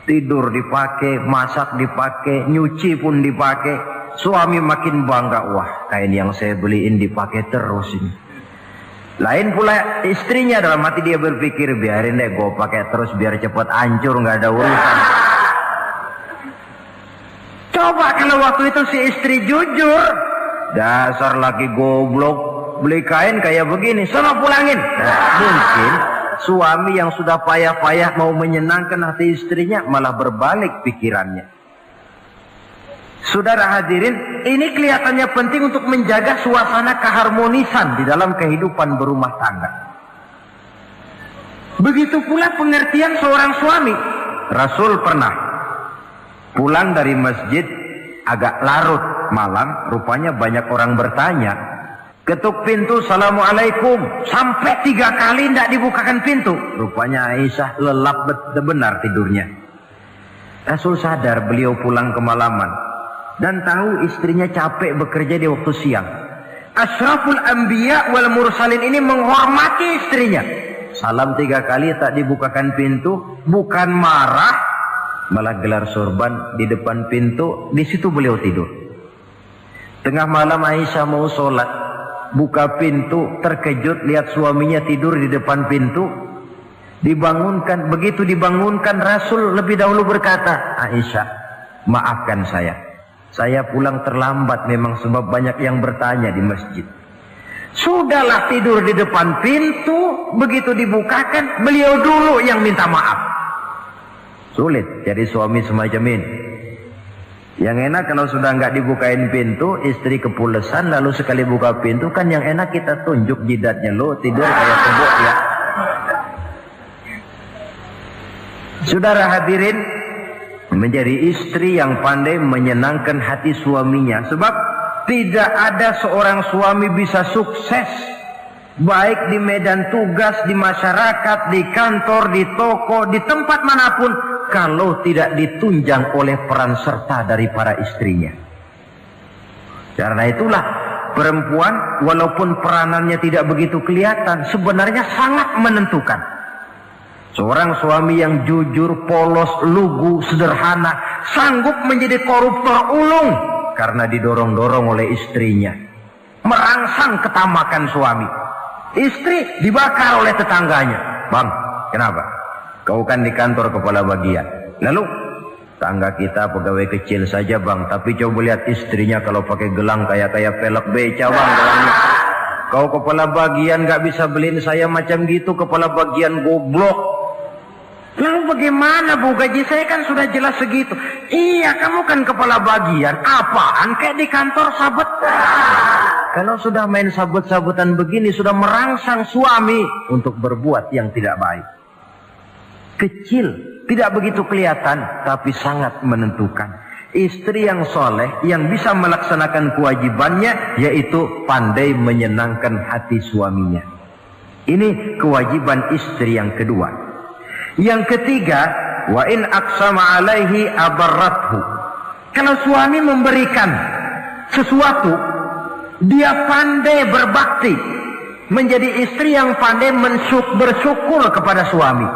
tidur dipakai, masak dipakai, nyuci pun dipakai. Suami makin bangga, wah kain yang saya beliin dipakai terus ini. Lain pula istrinya, dalam hati dia berpikir, biarin deh gue pakai terus biar cepat hancur, nggak ada urusan. Coba kalau waktu itu si istri jujur, dasar laki goblok, beli kain kayak begini, sono pulangin. Nah, mungkin suami yang sudah payah-payah mau menyenangkan hati istrinya malah berbalik pikirannya. Saudara hadirin, ini kelihatannya penting untuk menjaga suasana keharmonisan di dalam kehidupan berumah tangga. Begitu pula pengertian seorang suami. Rasul pernah pulang dari masjid agak larut malam, rupanya banyak orang bertanya. Ketuk pintu, Assalamualaikum, sampai 3 kali tidak dibukakan pintu. Rupanya Aisyah lelap benar tidurnya. Rasul sadar beliau pulang kemalaman dan tahu istrinya capek bekerja di waktu siang. Ashraful Anbiya wal Mursalin ini menghormati istrinya. Salam 3 kali tak dibukakan pintu, bukan marah, malah gelar sorban di depan pintu. Di situ beliau tidur. Tengah malam Aisyah mau sholat, buka pintu, terkejut lihat suaminya tidur di depan pintu. Dibangunkan, begitu dibangunkan Rasul lebih dahulu berkata, Aisyah, maafkan saya pulang terlambat memang sebab banyak yang bertanya di masjid. Sudahlah tidur di depan pintu, begitu dibukakan beliau dulu yang minta maaf. Sulit jadi suami semacam ini. Yang enak kalau sudah nggak dibukain pintu, istri kepulesan, lalu sekali buka pintu kan yang enak kita tunjuk jidatnya, lo tidur kayak kebo ya. Saudara hadirin, menjadi istri yang pandai menyenangkan hati suaminya. Sebab tidak ada seorang suami bisa sukses baik di medan tugas, di masyarakat, di kantor, di toko, di tempat manapun kalau tidak ditunjang oleh peran serta dari para istrinya. Karena itulah perempuan walaupun peranannya tidak begitu kelihatan, sebenarnya sangat menentukan. Seorang suami yang jujur, polos, lugu, sederhana, sanggup menjadi koruptor ulung karena didorong-dorong oleh istrinya. Merangsang ketamakan suami. Istri dibakar oleh tetangganya. Bang, kenapa? Kau kan di kantor kepala bagian. Lalu, tangga kita pegawai kecil saja bang, tapi coba lihat istrinya kalau pakai gelang kayak pelek beca bang gelangnya. Kau kepala bagian gak bisa beliin saya macam gitu, kepala bagian goblok. Lalu bagaimana bu, gaji saya kan sudah jelas segitu. Iya, kamu kan kepala bagian. Apaan kayak di kantor sabet. Kalau sudah main sabut-sabutan begini, sudah merangsang suami untuk berbuat yang tidak baik. Kecil, tidak begitu kelihatan, tapi sangat menentukan. Istri yang soleh, yang bisa melaksanakan kewajibannya, yaitu pandai menyenangkan hati suaminya. Ini kewajiban istri yang kedua. Yang ketiga, wa in aqsama alaihi abarrathu. Kalau suami memberikan sesuatu, dia pandai berbakti, menjadi istri yang pandai bersyukur kepada suami.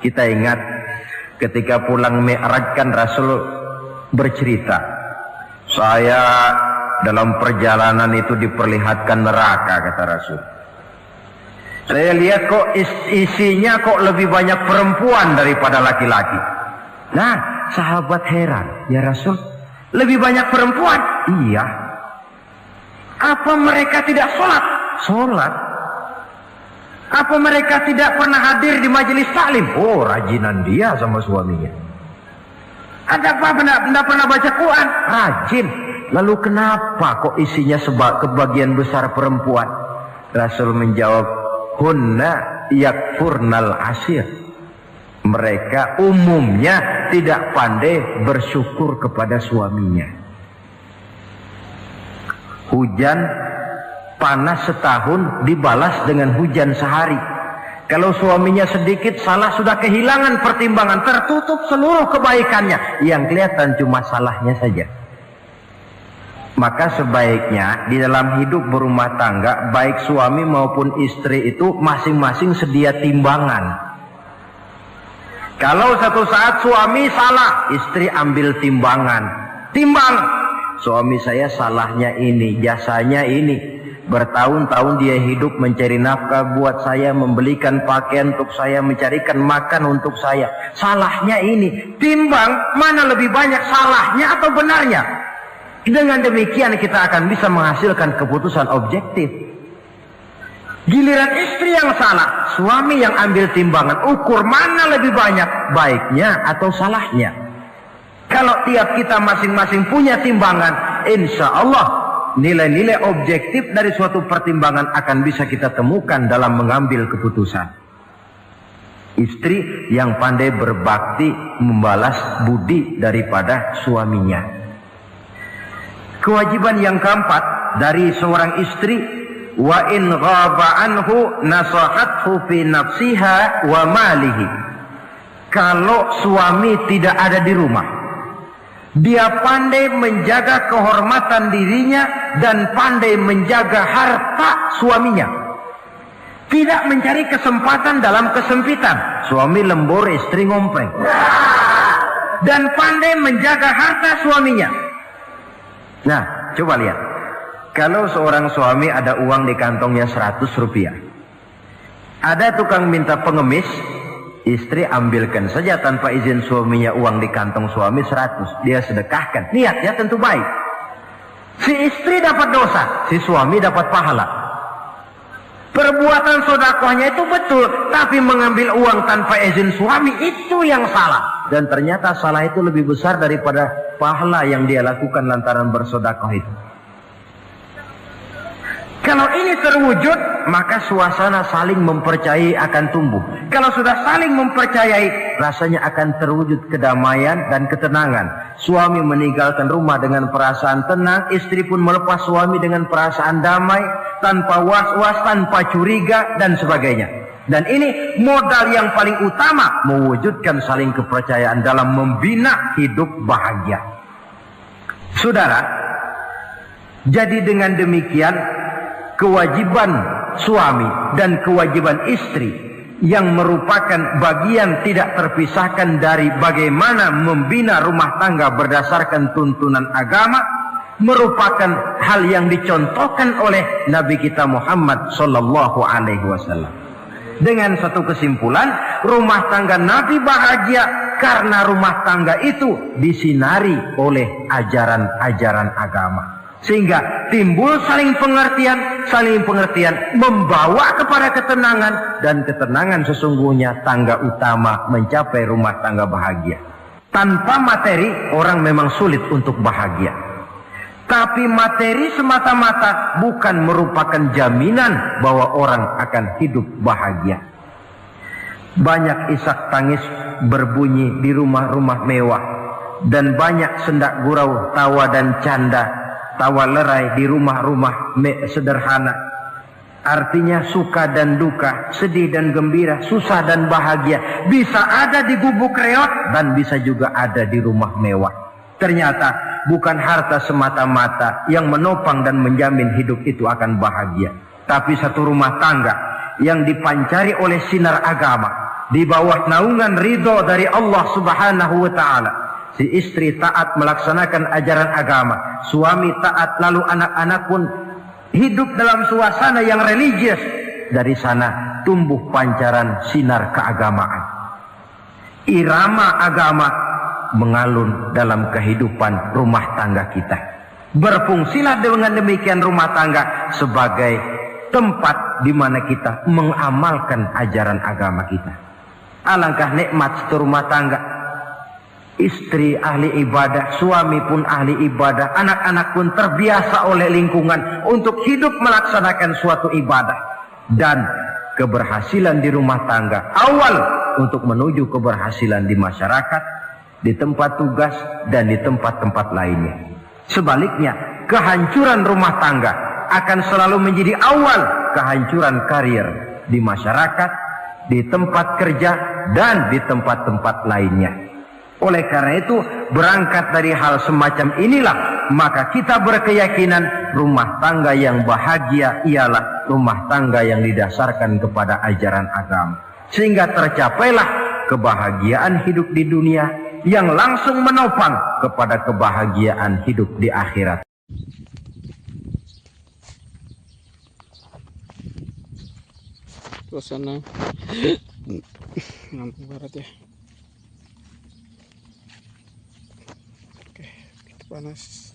Kita ingat ketika pulang Mi'raj kan Rasul bercerita, saya dalam perjalanan itu diperlihatkan neraka, kata Rasul. Saya lihat kok isinya kok lebih banyak perempuan daripada laki-laki. Nah, sahabat heran, ya Rasul, lebih banyak perempuan? Iya. Apa mereka tidak sholat? Sholat. Apa mereka tidak pernah hadir di majelis taklim? Oh, rajinan dia sama suaminya. Ada apa tidak pernah baca Quran? Rajin. Lalu kenapa kok isinya kebagian besar perempuan? Rasul menjawab, hunna yakfurnal asir. Mereka umumnya tidak pandai bersyukur kepada suaminya. Hujan panas setahun dibalas dengan hujan sehari. Kalau suaminya sedikit salah, sudah kehilangan pertimbangan, tertutup seluruh kebaikannya. Yang kelihatan cuma salahnya saja. Maka sebaiknya di dalam hidup berumah tangga, baik suami maupun istri itu masing-masing sedia timbangan. Kalau satu saat suami salah, istri ambil timbangan. Timbang, suami saya salahnya ini, jasanya ini. Bertahun-tahun dia hidup mencari nafkah buat saya, membelikan pakaian untuk saya, mencarikan makan untuk saya. Salahnya ini. Timbang mana lebih banyak salahnya atau benarnya. Dengan demikian kita akan bisa menghasilkan keputusan objektif. Giliran istri yang salah, suami yang ambil timbangan, ukur mana lebih banyak baiknya atau salahnya. Kalau tiap kita masing-masing punya timbangan, insya Allah nilai-nilai objektif dari suatu pertimbangan akan bisa kita temukan dalam mengambil keputusan. Istri yang pandai berbakti membalas budi daripada suaminya. Kewajiban yang keempat dari seorang istri, wa in ghaba anhu nasahathu fi nafsiha wa malihi. Kalau suami tidak ada di rumah, dia pandai menjaga kehormatan dirinya dan pandai menjaga harta suaminya. Tidak mencari kesempatan dalam kesempitan. Suami lembur, istri ngompreng. Dan pandai menjaga harta suaminya. Nah, coba lihat. Kalau seorang suami ada uang di kantongnya 100 rupiah. Ada tukang minta pengemis, istri ambilkan saja tanpa izin suaminya uang di kantong suami 100. Dia sedekahkan. Niatnya tentu baik. Si istri dapat dosa, si suami dapat pahala. Perbuatan sedekahnya itu betul, tapi mengambil uang tanpa izin suami itu yang salah. Dan ternyata salah itu lebih besar daripada pahala yang dia lakukan lantaran bersedekah itu. Kalau ini terwujud, maka suasana saling mempercayai akan tumbuh. Kalau sudah saling mempercayai, rasanya akan terwujud kedamaian dan ketenangan. Suami meninggalkan rumah dengan perasaan tenang, istri pun melepas suami dengan perasaan damai, tanpa was-was, tanpa curiga, dan sebagainya. Dan ini modal yang paling utama mewujudkan saling kepercayaan dalam membina hidup bahagia. Saudara, jadi dengan demikian kewajiban suami dan kewajiban istri yang merupakan bagian tidak terpisahkan dari bagaimana membina rumah tangga berdasarkan tuntunan agama merupakan hal yang dicontohkan oleh Nabi kita Muhammad sallallahu alaihi wasallam. Dengan satu kesimpulan, rumah tangga Nabi bahagia karena rumah tangga itu disinari oleh ajaran-ajaran agama. Sehingga timbul saling pengertian membawa kepada ketenangan, dan ketenangan sesungguhnya tangga utama mencapai rumah tangga bahagia. Tanpa materi orang memang sulit untuk bahagia. Tapi materi semata-mata bukan merupakan jaminan bahwa orang akan hidup bahagia. Banyak isak tangis berbunyi di rumah-rumah mewah, dan banyak sendak gurau, tawa dan canda, tawa lerai di rumah-rumah sederhana. Artinya suka dan duka, sedih dan gembira, susah dan bahagia bisa ada di gubuk reot dan bisa juga ada di rumah mewah. Ternyata bukan harta semata-mata yang menopang dan menjamin hidup itu akan bahagia, tapi satu rumah tangga yang dipancari oleh sinar agama di bawah naungan ridho dari Allah Subhanahu wa taala. Si istri taat melaksanakan ajaran agama, suami taat, lalu anak-anak pun hidup dalam suasana yang religius. Dari sana tumbuh pancaran sinar keagamaan. Irama agama mengalun dalam kehidupan rumah tangga kita. Berfungsilah dengan demikian rumah tangga sebagai tempat di mana kita mengamalkan ajaran agama kita. Alangkah nikmat satu rumah tangga. Istri ahli ibadah, suami pun ahli ibadah, anak-anak pun terbiasa oleh lingkungan untuk hidup melaksanakan suatu ibadah. Dan keberhasilan di rumah tangga awal untuk menuju keberhasilan di masyarakat, di tempat tugas, dan di tempat-tempat lainnya. Sebaliknya, kehancuran rumah tangga akan selalu menjadi awal kehancuran karir di masyarakat, di tempat kerja, dan di tempat-tempat lainnya. Oleh karena itu, berangkat dari hal semacam inilah, maka kita berkeyakinan rumah tangga yang bahagia ialah rumah tangga yang didasarkan kepada ajaran agama. Sehingga tercapailah kebahagiaan hidup di dunia yang langsung menopang kepada kebahagiaan hidup di akhirat. Suasana Lampung Barat ya. Oke, itu panas.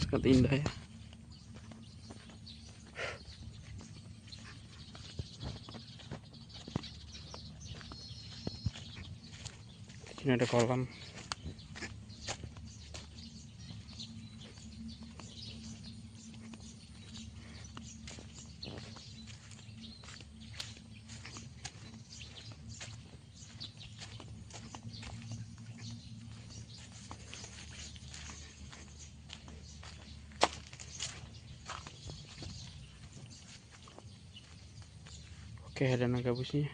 Sangat indah ya. Ini ada kolam. Oke, ada naga gabusnya.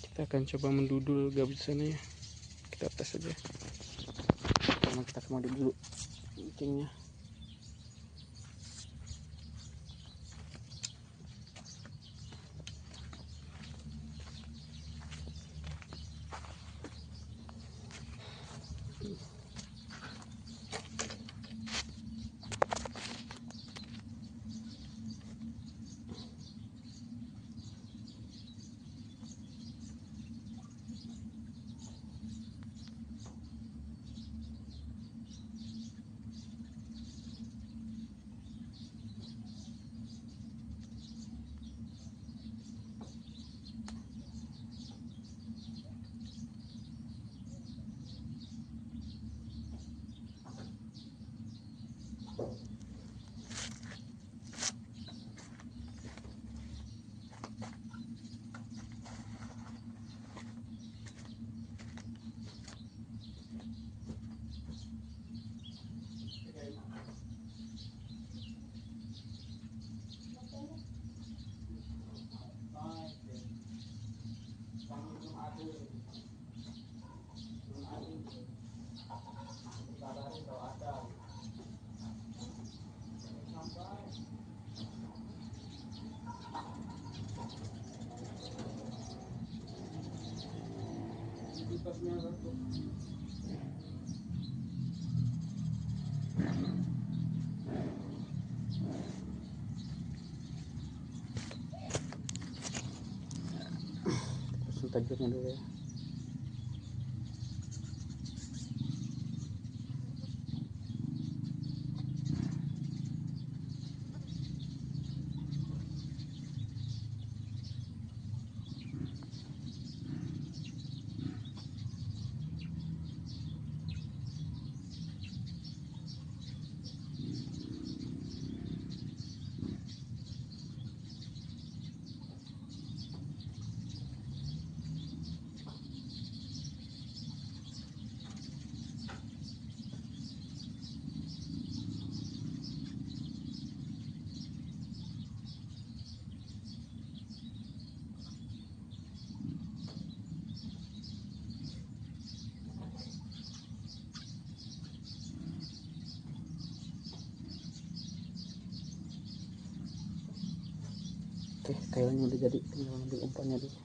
Kita akan coba mendudul gabus sana ya. Kita tes aja. Karena kita mau dulu kencingnya. Tajuknya dulu ya. Oke, kayaknya udah jadi, tinggal ambil umpannya dulu.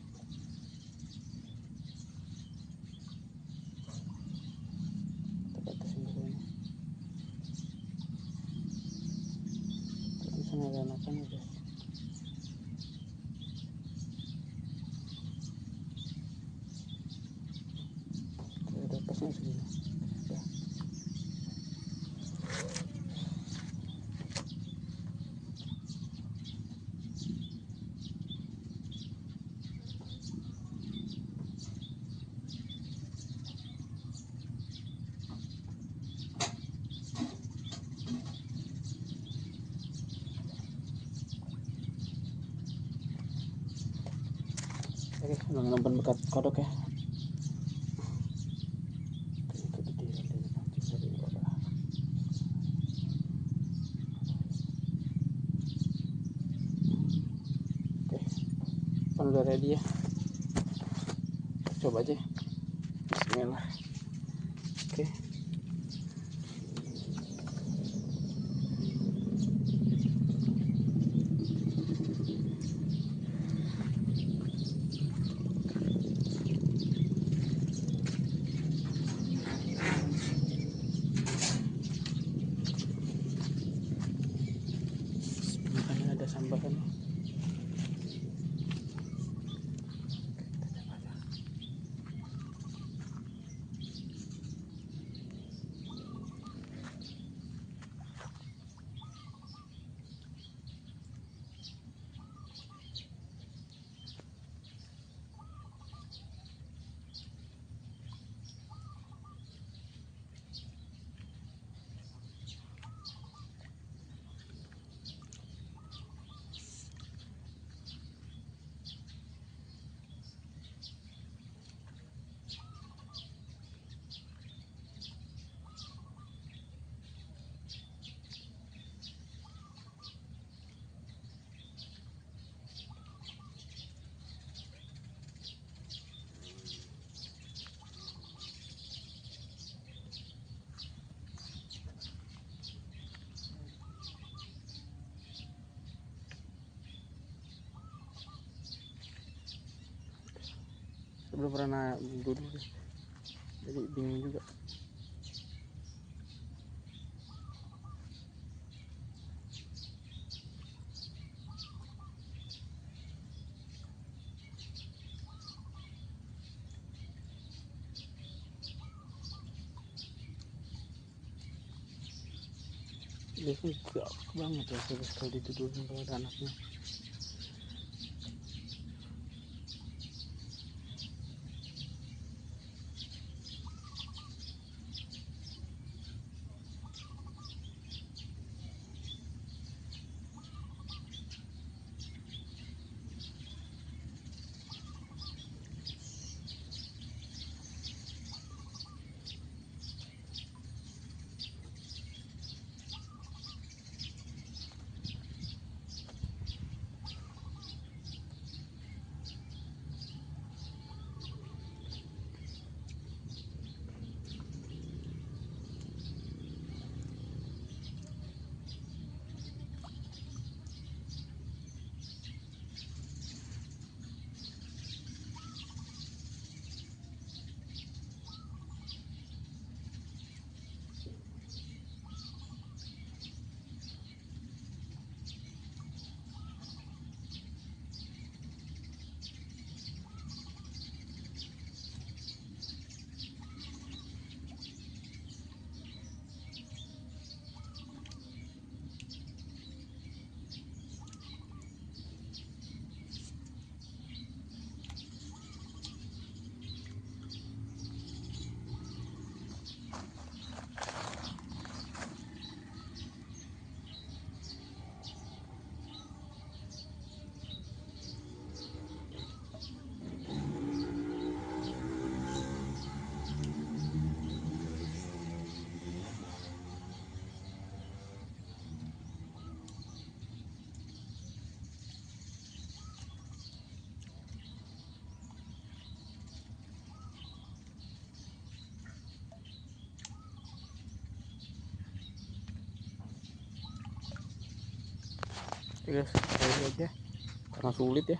Kita batasin dulu ini. Kalau misalnya ada anakan ya guys. Oke, nonton bekat kodok ya. Itu gede dari pancing dari bawah. Oke, kan udah ready ya. Coba aja. Bismillah. Oke. Makanya ada sambaran. Belum pernah duduk jadi bingung juga. Dia kan gak banget ya kalau ditudurin kalau ada anaknya. Oke guys, kali aja karena sulit ya.